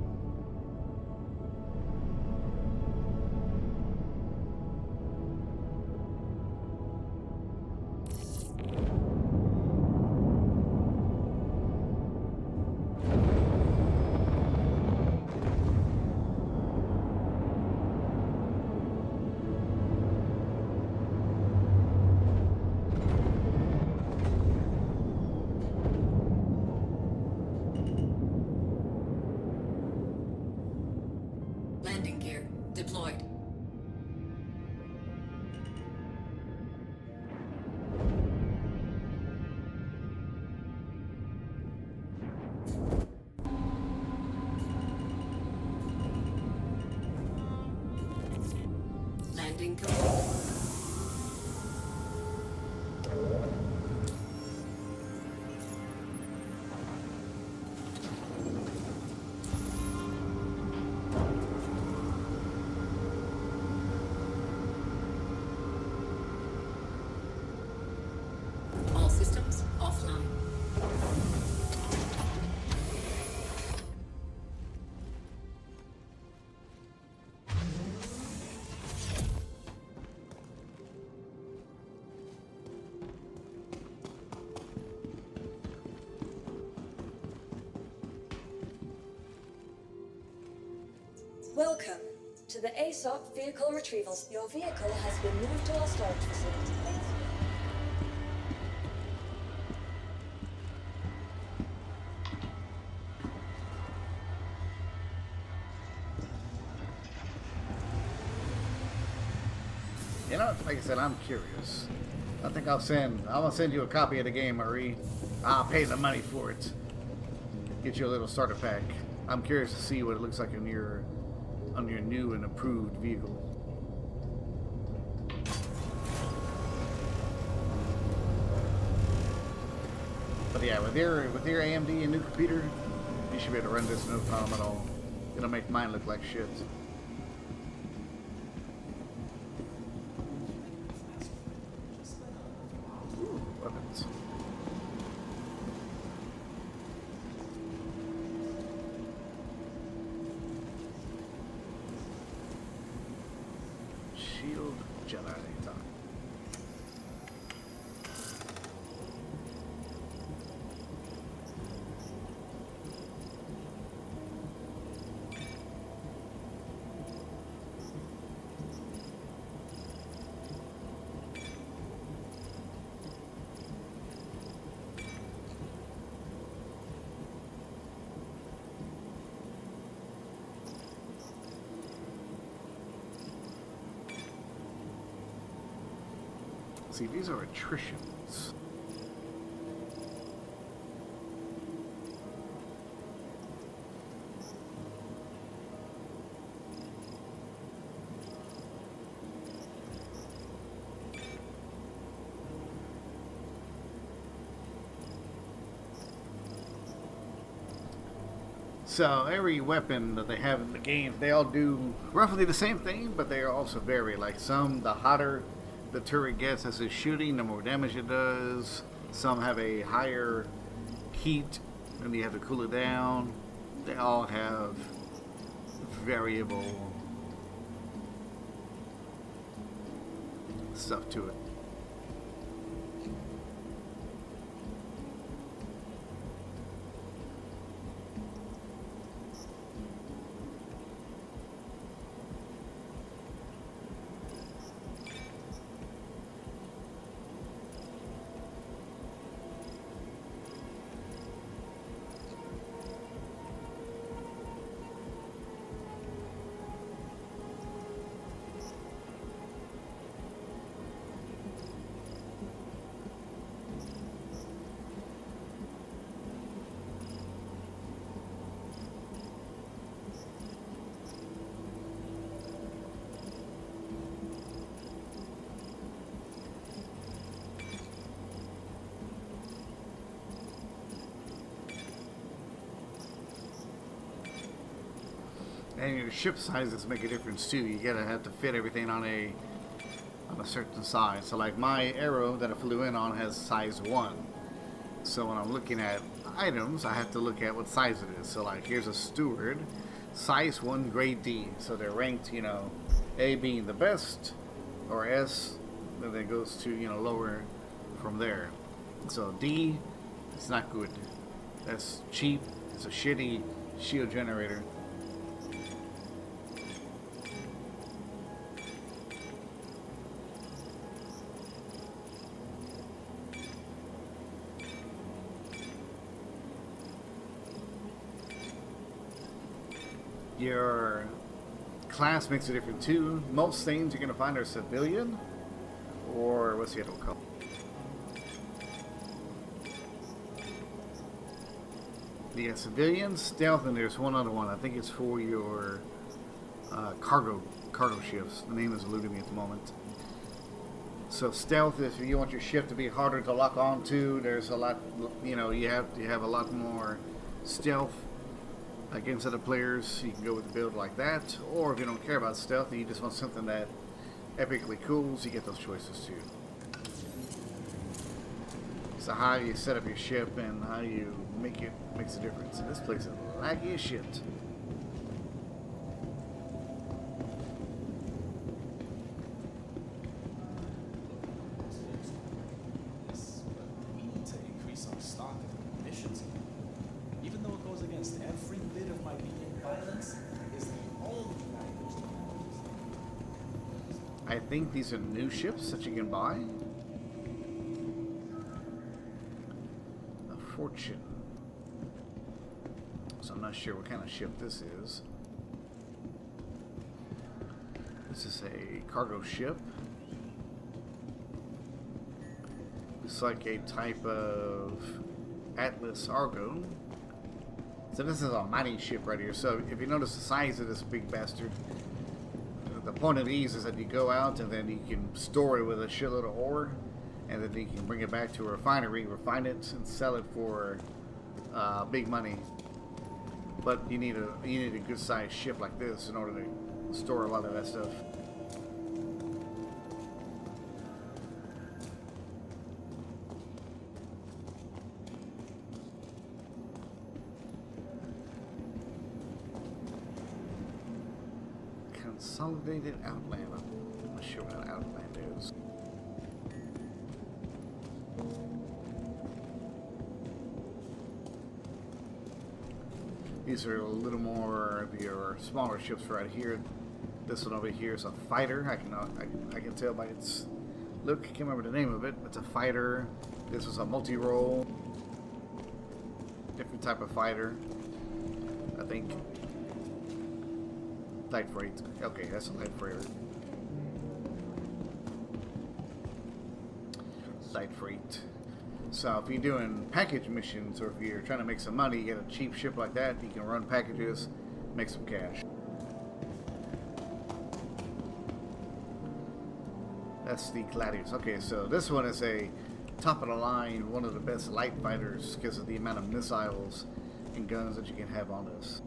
Landing gear deployed. Landing complete. All systems offline. Welcome to the ASOP Vehicle Retrievals. Your vehicle has been moved to our storage facility. You know, like I said, I'm curious. I think I'm gonna send you a copy of the game, Marie. I'll pay the money for it. Get you a little starter pack. I'm curious to see what it looks like on your new and approved vehicle. But yeah, with your AMD and new computer, you should be able to run this no problem at all. It'll make mine look like shit. Ooh, weapons. Shield Jedi time. See, these are attritions. So every weapon that they have in the game, they all do roughly the same thing, but they also vary. Like some, the hotter the turret gets as it's shooting, the more damage it does. Some have a higher heat, and you have to cool it down. They all have variable stuff to it. And your ship sizes make a difference too. You gotta have to fit everything on a certain size. So like my arrow that I flew in on has size 1. So when I'm looking at items, I have to look at what size it is. So like here's a steward, size 1, grade D. So they're ranked, you know, A being the best, or S, then it goes to, you know, lower from there. So D, it's not good. That's cheap. It's a shitty shield generator. Your class makes a difference too. Most things you're going to find are civilian, or what's the other one called? Yeah, civilian, stealth, and there's one other one. I think it's for your cargo ships. The name is eluding me at the moment. So stealth, if you want your ship to be harder to lock onto, there's a lot. You know, you have a lot more stealth against other players. You can go with a build like that, or if you don't care about stealth and you just want something that epically cools, you get those choices too. So how you set up your ship and how you make it makes a difference. And this place is laggy as shit. We need to increase our stock of munitions. Even though it goes against every bit of my being, violence is the only language that matters. I think these are new ships that you can buy. A fortune. So I'm not sure what kind of ship this is. This is a cargo ship. Looks like a type of Atlas Argo. So this is a mining ship right here. So if you notice the size of this big bastard, the point of these is that you go out and then you can store it with a shitload of ore, and then you can bring it back to a refinery, refine it, and sell it for big money. But you need a good sized ship like this in order to store a lot of that stuff. Consolidated Outland. I'm not sure what an Outland is. These are a little more of your smaller ships right here. This one over here is a fighter. I can tell by its look. I can't remember the name of it. It's a fighter. This is a multi-role. Different type of fighter. I think. Light freight. Okay, that's a light freighter. Light freight. So if you're doing package missions, or if you're trying to make some money, you get a cheap ship like that, you can run packages, make some cash. That's the Gladius. Okay, so this one is a top of the line, one of the best light fighters because of the amount of missiles and guns that you can have on this.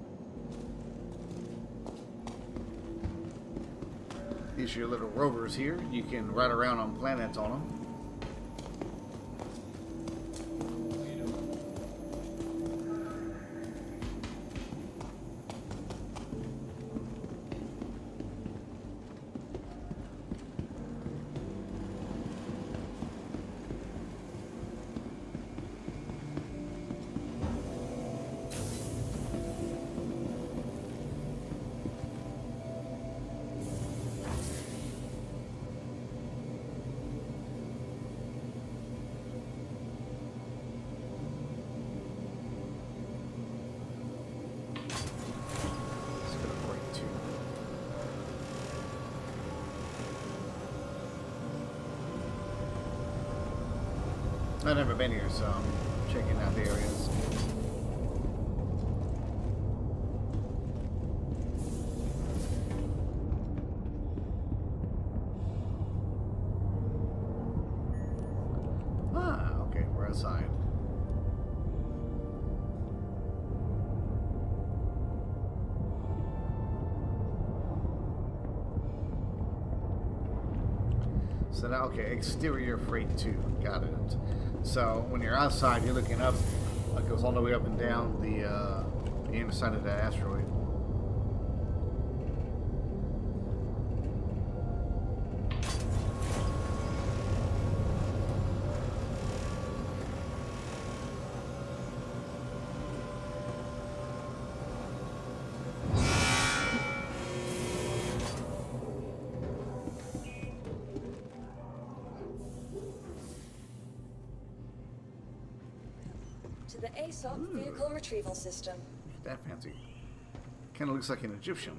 These are your little rovers here. You can ride around on planets on them. I've never been here, so I'm checking out the areas. Ah, okay, we're outside. So now, okay, exterior freight 2, got it. So when you're outside, you're looking up, it goes all the way up and down the inside of that asteroid. To the ASOP vehicle retrieval system. That fancy. Kind of looks like an Egyptian.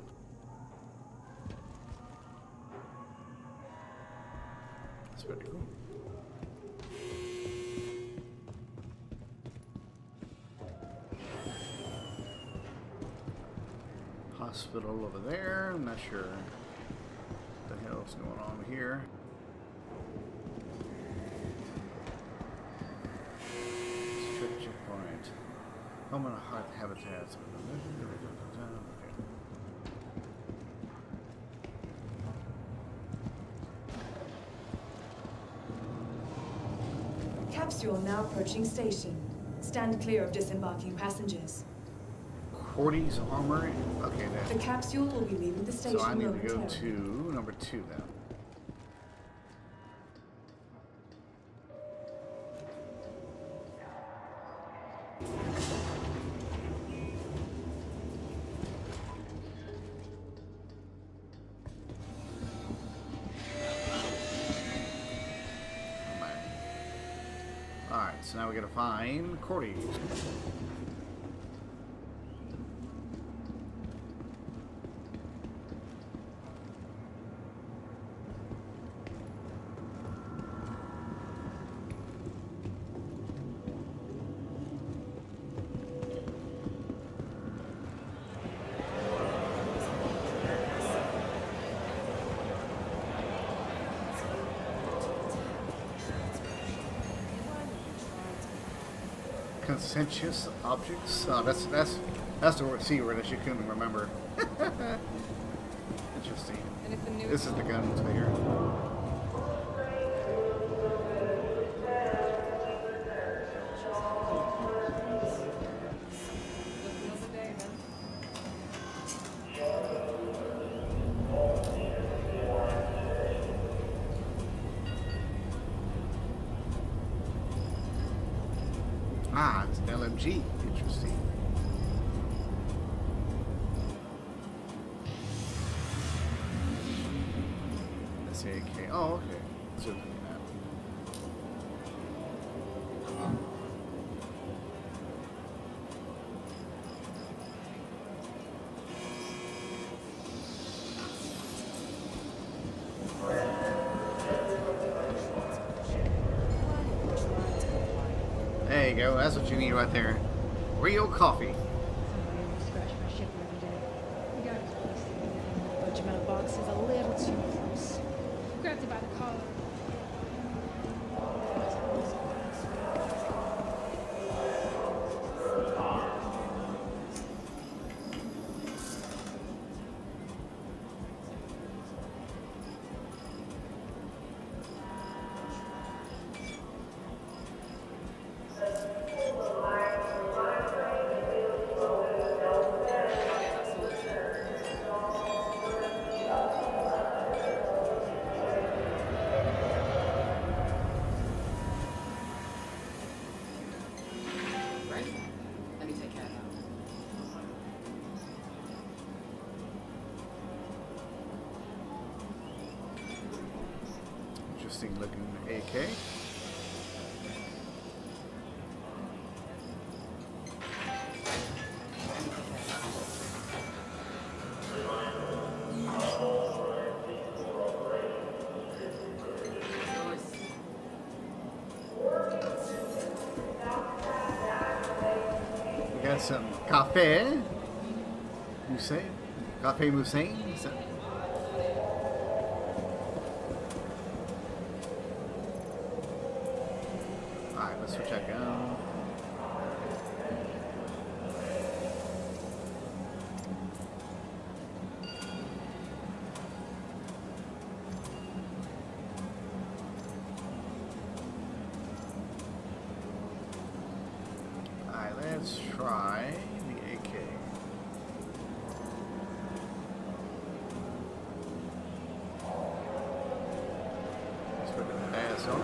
That's pretty cool. Hospital over there. I'm not sure what the hell's going on here. Checkpoint. Home and heart habitats. Capsule now approaching station. Stand clear of disembarking passengers. Cordy's Armory. Okay, then. The capsule will be leaving the station So I need to go momentarily. to number 2 then. Alright, so now we gotta find Cordy. Conscientious objects. That's That's the C word that you couldn't remember. Interesting. And if the new This is the guns there. Ah, it's an LMG. Interesting. That's AK. Oh, okay. So, there you go. That's what you need right there. Real coffee. scratch my ship every day. The guy was wasting everything in a bunch of metal boxes a little too close. Grabbed it by the collar. Let me take care of that. Interesting looking AK. We got some Cafe Moussain. Cafe Moussain. Is that- Alright, let's switch that gun. Alright, let's try the AK. Let's put the pass on.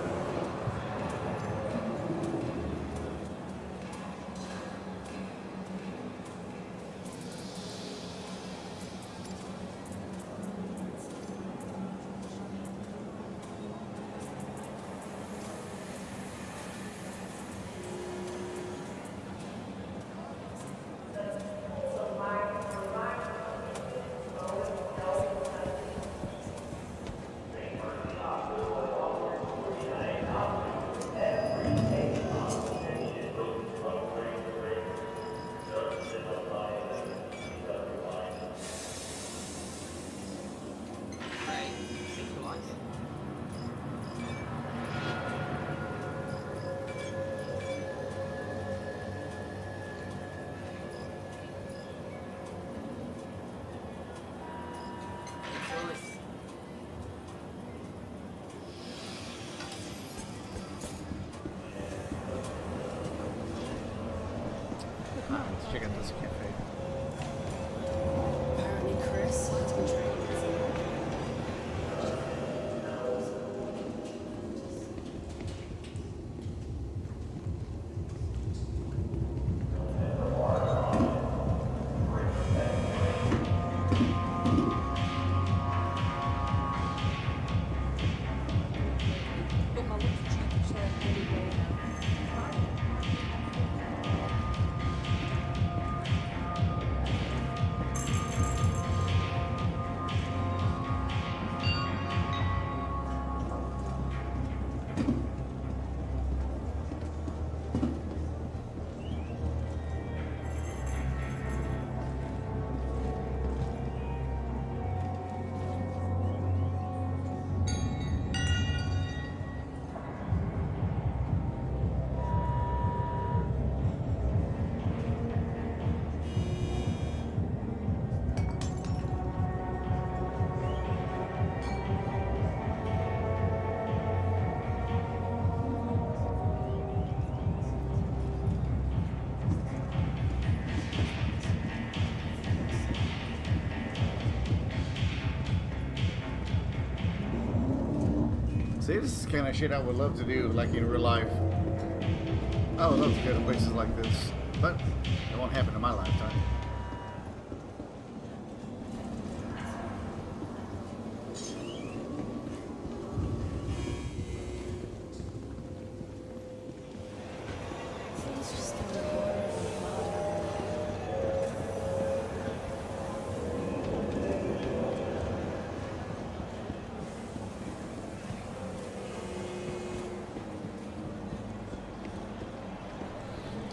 See, this is the kind of shit I would love to do, like in real life. I would love to go to places like this, but it won't happen in my lifetime.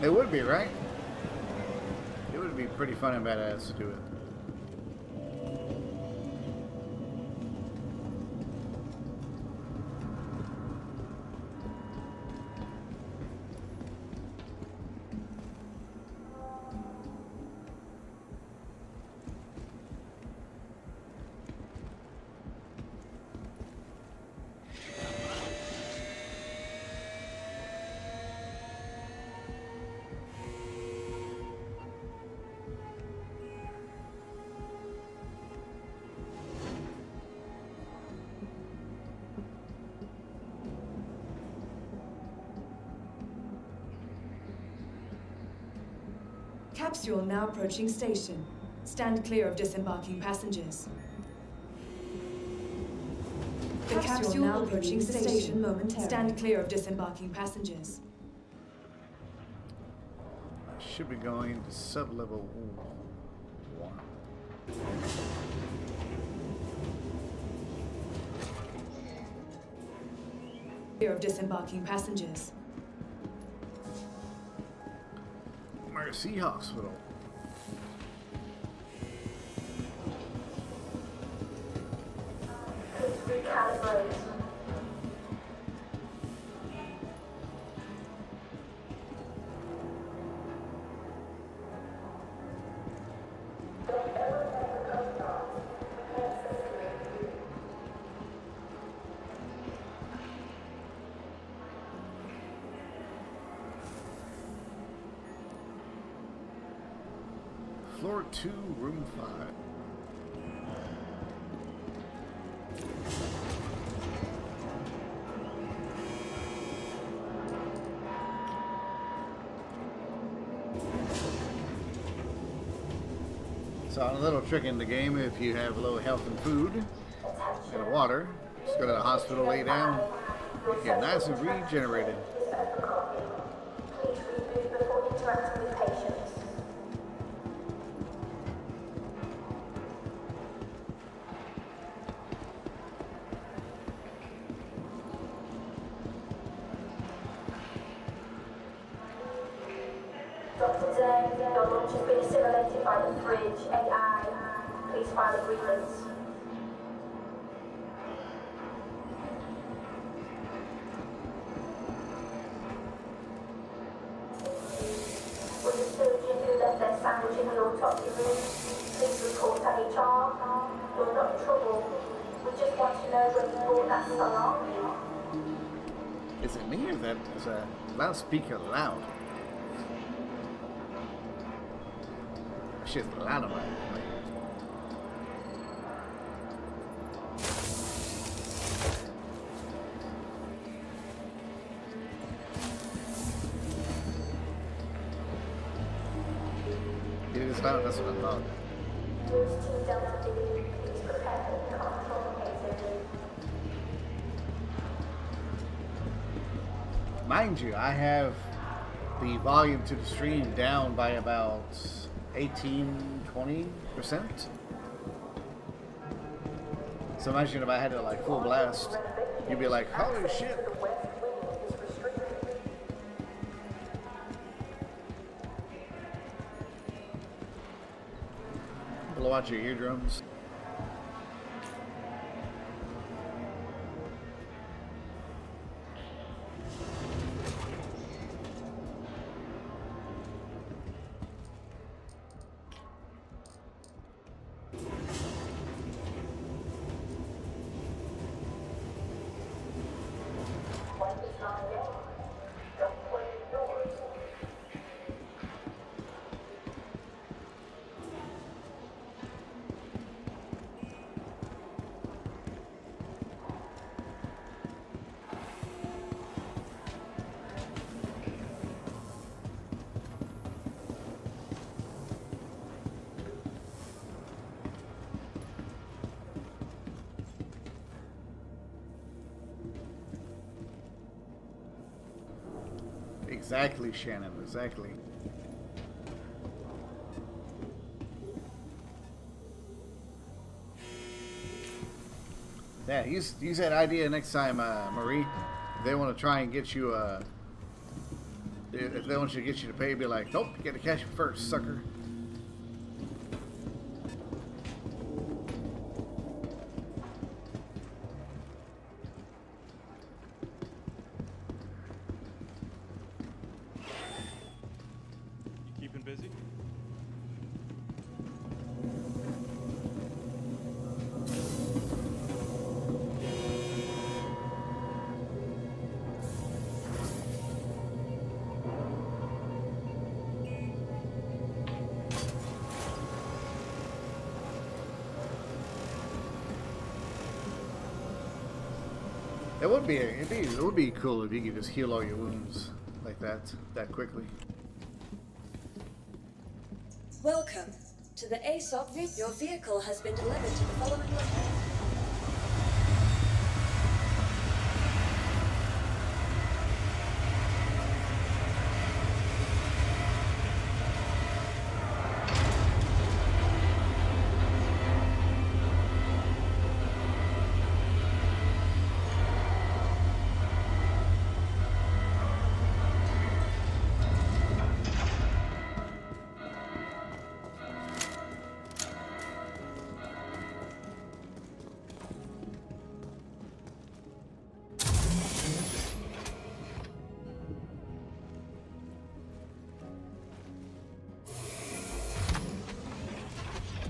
It would be, right? It would be pretty fun and badass to do it. Capsule now approaching station. Stand clear of disembarking passengers. The capsule now approaching the station momentarily. Stand clear of disembarking passengers. I should be going to sub-level 1. Clear of disembarking passengers. Mercy Hospital. Recalibrate. Floor 2, room 5. So a little trick in the game, if you have low health and food and water, just go to the hospital, lay down, get nice and regenerated. Please reboot before interacting with patients. Dr. Day, your launch has been assimilated by the Bridge AI. Please file agreements. With the surgeon who left their sandwich in the autopsy room, please report to HR. You're not in trouble. We just want to know where you brought that salami. Is it me or is that loudspeaker loud? Shit's loud on my head. It is loud, that's what I thought. Mind you, I have the volume to the stream down by about 18-20%. So imagine if I had it like full blast, you'd be like, holy shit. Blow out your eardrums. Exactly, Shannon. Exactly. Yeah, use that idea next time, Marie. If they want to try and get you, if they want you to get you to pay, be like, nope, you got to cash it first, sucker. You keeping busy? It would be cool if you could just heal all your wounds like that quickly. Welcome to the ASOP. Your vehicle has been delivered to the following location.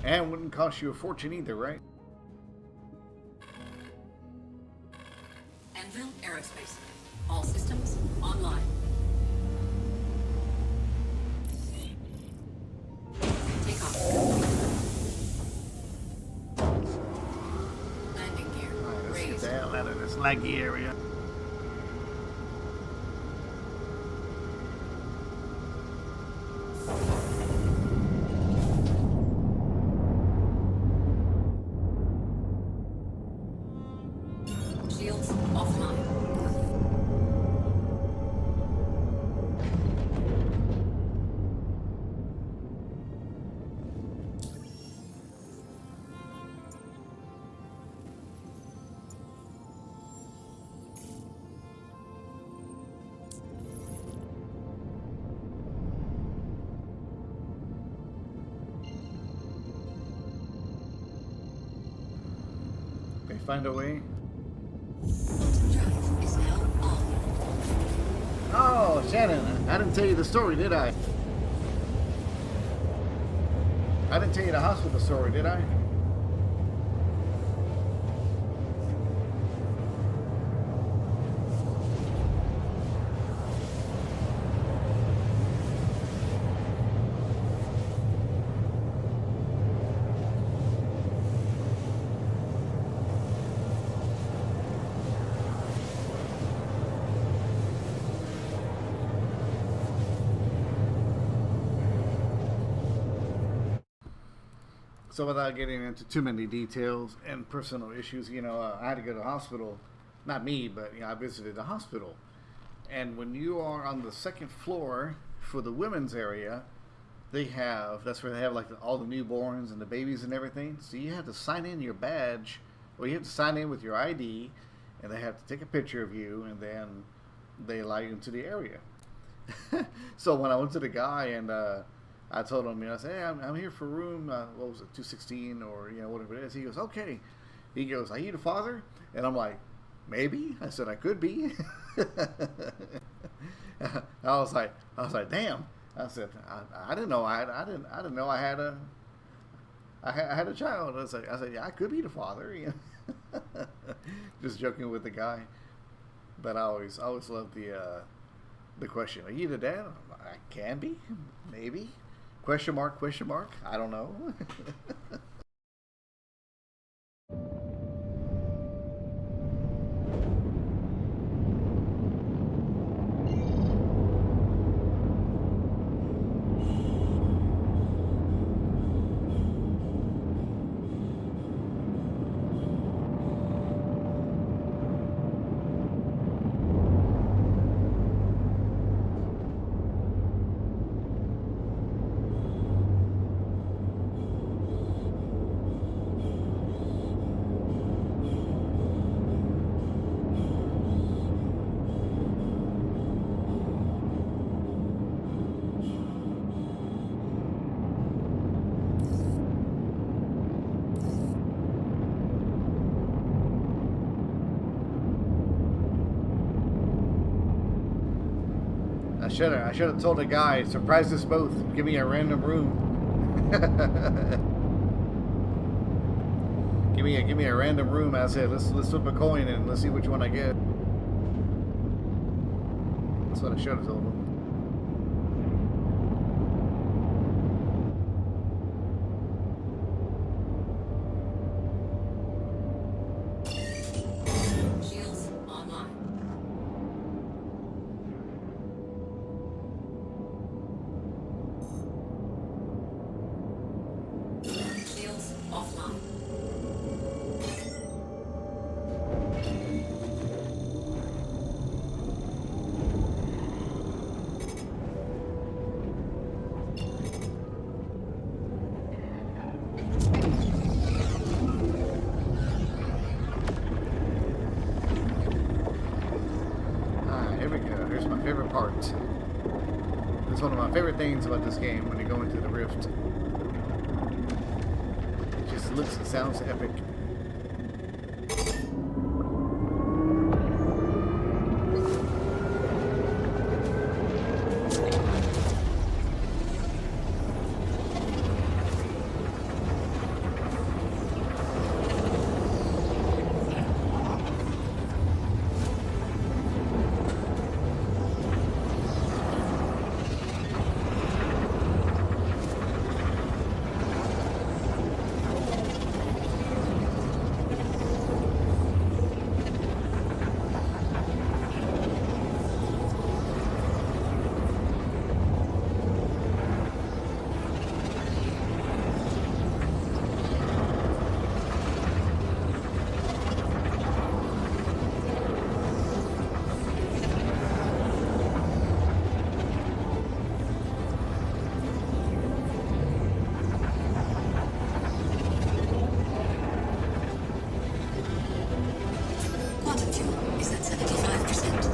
And wouldn't cost you a fortune either, right? Anvil Aerospace. All systems online. Take off. Landing gear. Alright, let's get raised. the hell out of this laggy area. Shields offline. They find a way. Drive is now on. Oh, Shannon, I didn't tell you the story, did I? I didn't tell you the hospital story, did I? So without getting into too many details and personal issues, you know, I had to go to the hospital. Not me, but you know, I visited the hospital. And when you are on the second floor for the women's area, that's where they have like all the newborns and the babies and everything. So you have to sign in your badge, or you have to sign in with your ID, and they have to take a picture of you, and then they allow you into the area. So when I went to the guy and I told him, you know, I said, hey, I'm here for room, what was it, 216 or, you know, whatever it is. He goes, okay. He goes, are you the father? And I'm like, maybe. I said, I could be. I was like, damn. I said, I didn't know I didn't know I had a child. I said, yeah, I could be the father. You know? Just joking with the guy. But I always loved the question, are you the dad? I can be, maybe. Question mark, question mark. I don't know. should have told the guy, surprise us both. Give me a random room. give me a random room. I said, let's flip a coin and let's see which one I get. That's what I should have told him. Shields online. Shields offline. Here we go. Here's my favorite part. It's one of my favorite things about this game when you go into the rift. It just looks and sounds epic. Quantum fuel is at 75%.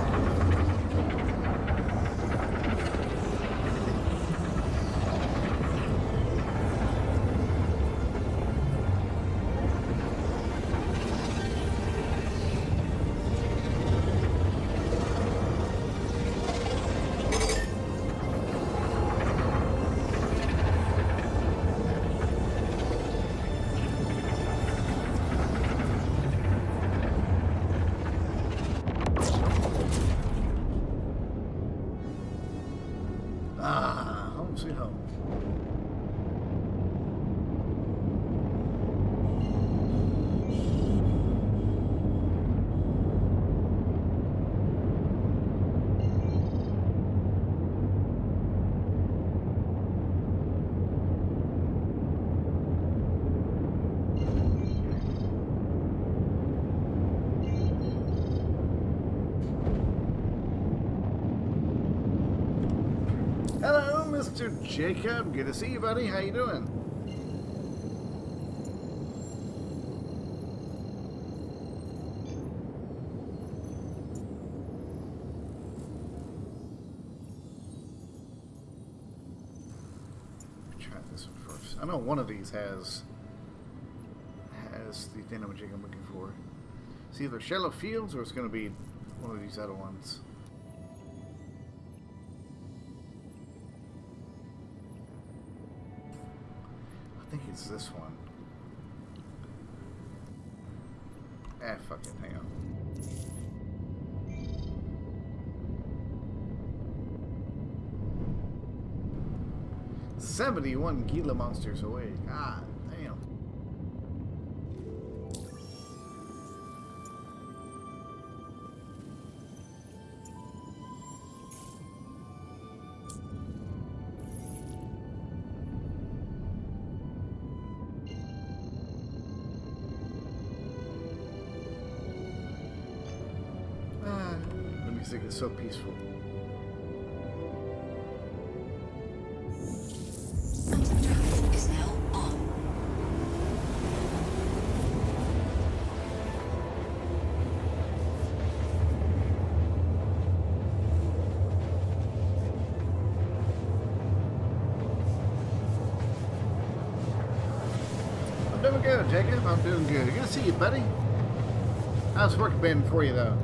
Ah, home sweet home. Hello, Mr. Jacob. Good to see you, buddy. How you doing? Try this one first. I know one of these has the thingamajig I'm looking for. It's either Shallow Fields or it's going to be one of these other ones. I think it's this one. Ah, fuck it. Hang on. "71 Gila monsters away." God damn. The music is so peaceful. Phantom travel is now on. I'm doing good, Jacob. I'm doing good. Good to see you, buddy. How's work been for you, though?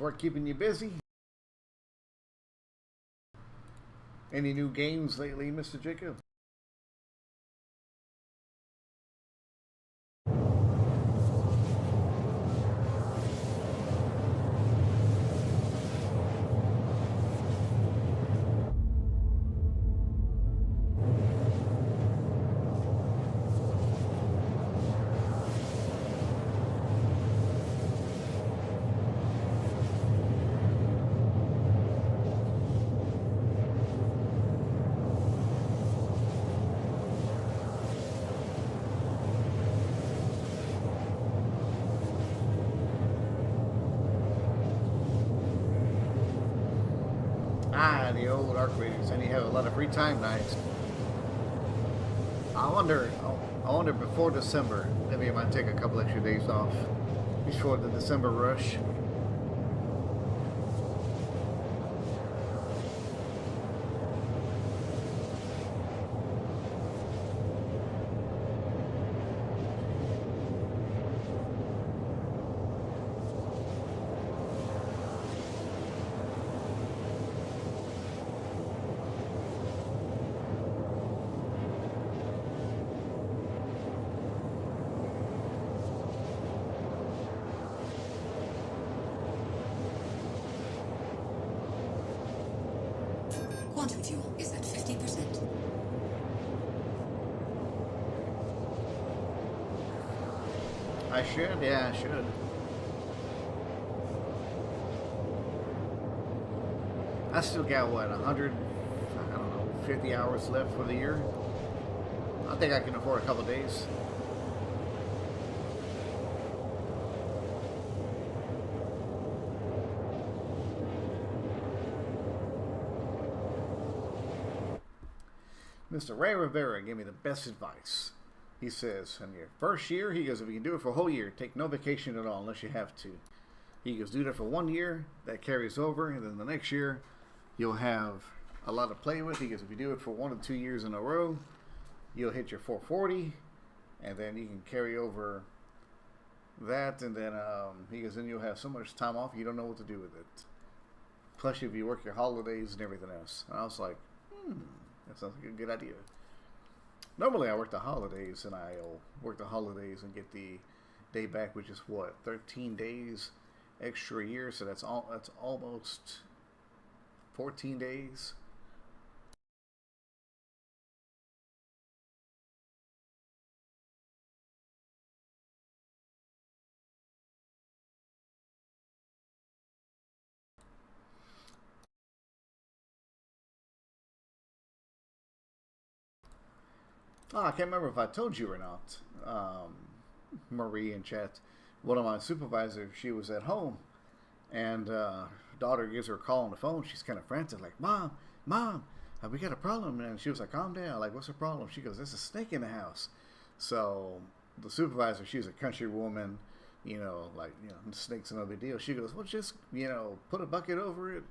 work keeping you busy? Any new games lately, Mr. Jacob? Ah, the old arc readers, and you have a lot of free time nights. I wonder before December, maybe I might take a couple extra days off before the December rush. Quantum fuel is at 50%. I should? Yeah, I should. I still got, what, 100, I don't know, 50 hours left for the year? I think I can afford a couple days. Mr. Ray Rivera gave me the best advice. He says, in your first year, he goes, if you can do it for a whole year, take no vacation at all unless you have to. He goes, do that for 1 year, that carries over, and then the next year, you'll have a lot to play with. He goes, if you do it for 1 or 2 years in a row, you'll hit your 440, and then you can carry over that, and then he goes, then you'll have so much time off, you don't know what to do with it. Plus, if you work your holidays and everything else. And I was like, that sounds like a good idea. Normally, I work the holidays, and I'll work the holidays and get the day back, which is what, 13 days extra a year. So that's almost 14 days. Oh, I can't remember if I told you or not, Marie in chat. One of my supervisors, she was at home, and her daughter gives her a call on the phone. She's kind of frantic, like, Mom, we got a problem. And she was like, calm down. Like, what's the problem? She goes, there's a snake in the house. So the supervisor, she's a country woman, like, the snake's no big deal. She goes, well, just, put a bucket over it,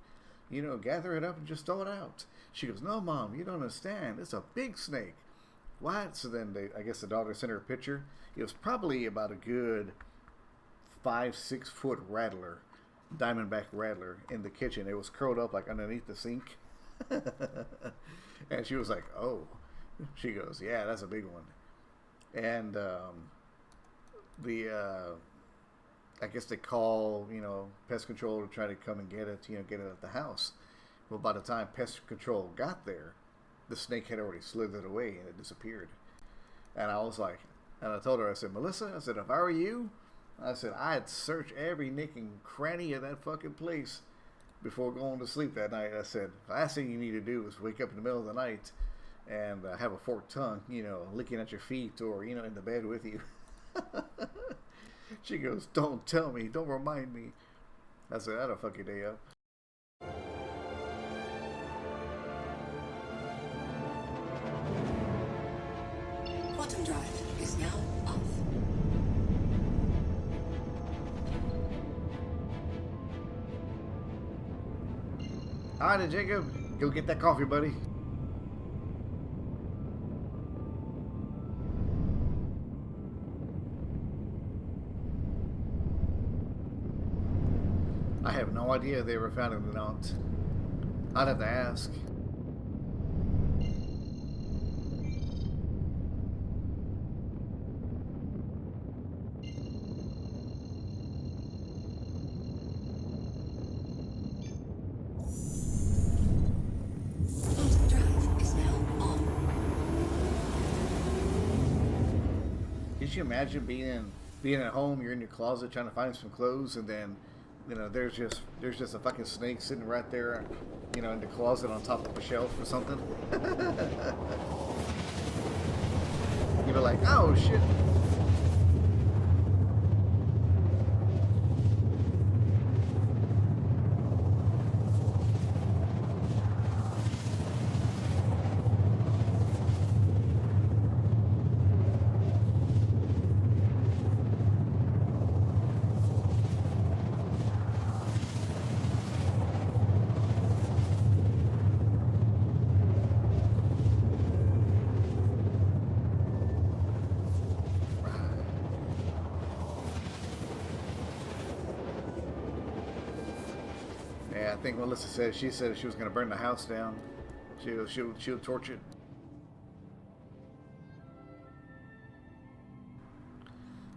gather it up and just throw it out. She goes, no, Mom, you don't understand. It's a big snake. What? So then I guess the daughter sent her a picture. It was probably about a good 5-6 foot rattler, diamondback rattler in the kitchen. It was curled up like underneath the sink. And she was like, oh. She goes, yeah, that's a big one. And I guess they call, pest control to try to come and get it, get it at the house. Well, by the time pest control got there, the snake had already slithered away and it disappeared. And I was like, and I told her, I said, Melissa, I said, if I were you, I said, I'd search every nick and cranny of that fucking place before going to sleep that night. I said, the last thing you need to do is wake up in the middle of the night and have a forked tongue, licking at your feet or, in the bed with you. She goes, don't tell me, don't remind me. I said, that'll fuck your day up. Quantum drive is now off. All right, Jacob, go get that coffee, buddy. I have no no idea if they ever found it or not. I'd have to ask. Quantum drive is now on. Could you imagine being at home, you're in your closet trying to find some clothes, and then, you know, there's just a fucking snake sitting right there, you know, in the closet on top of a shelf or something. You'd be like, oh shit. Yeah, I think Melissa said, she said she was going to burn the house down. She'll torch it.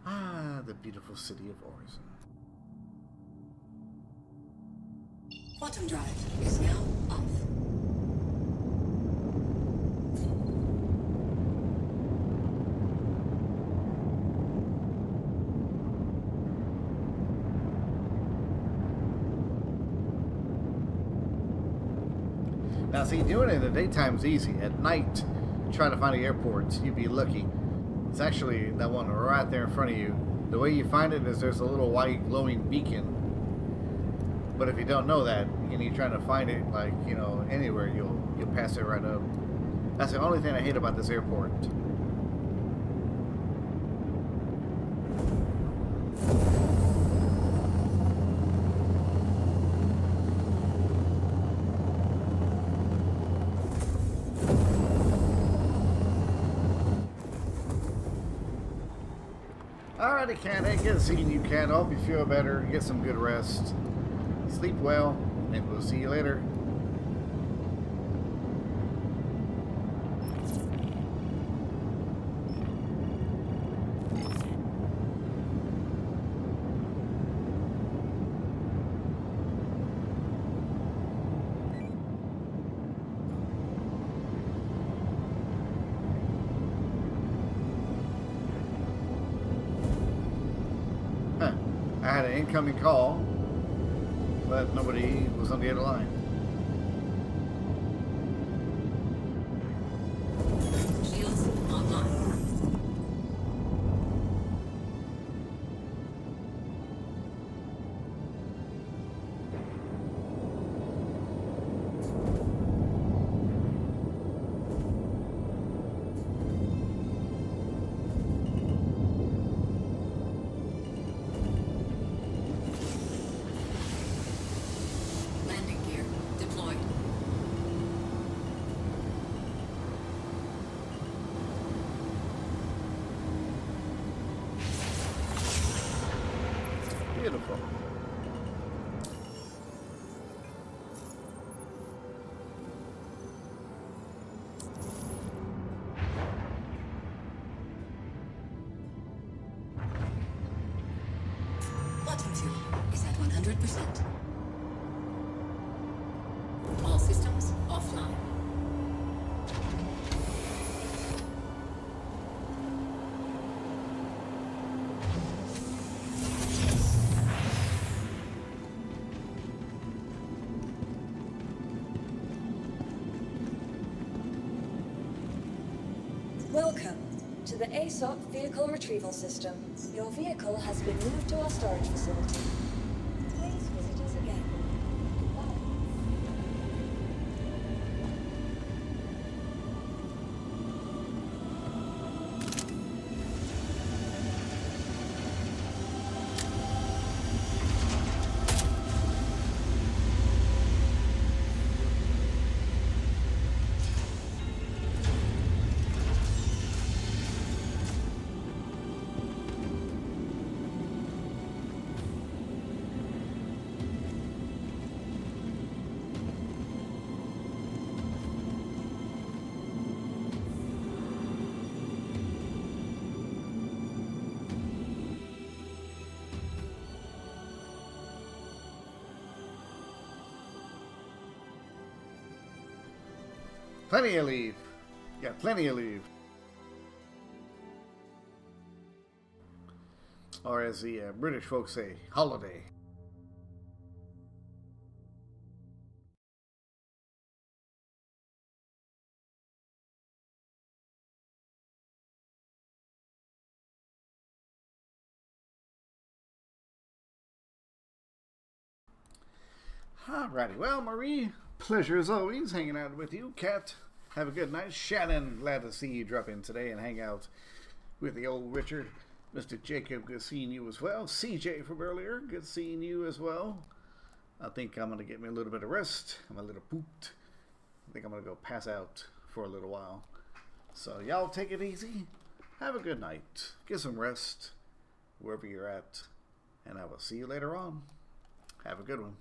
Ah, the beautiful city of Orison. Quantum drive is now off. Now, see, doing it in the daytime's easy. At night, trying to find the airports, you'd be lucky. It's actually that one right there in front of you. The way you find it is there's a little white glowing beacon. But if you don't know that, and you're trying to find it, like, you know, anywhere, you'll pass it right up. That's the only thing I hate about this airport. Alrighty, Cat. Hey, good seeing you, Cat. I hope you feel better. Get some good rest. Sleep well, and we'll see you later. I had an incoming call, but nobody was on the other line. Shields online. Landing gear deployed. Beautiful. Quantum fuel is at 100%. All systems offline. Welcome to the ASOP Vehicle Retrieval System. Your vehicle has been moved to our storage facility. Please visit us again. Plenty of leave. Got plenty of leave. Or as the British folks say, holiday. Alrighty, well, Marie, pleasure as always hanging out with you. Kat, have a good night. Shannon, glad to see you drop in today and hang out with the old Richard. Mr. Jacob, good seeing you as well. CJ from earlier, good seeing you as well. I think I'm going to get me a little bit of rest. I'm a little pooped. I think I'm going to go pass out for a little while. So y'all take it easy. Have a good night. Get some rest wherever you're at. And I will see you later on. Have a good one.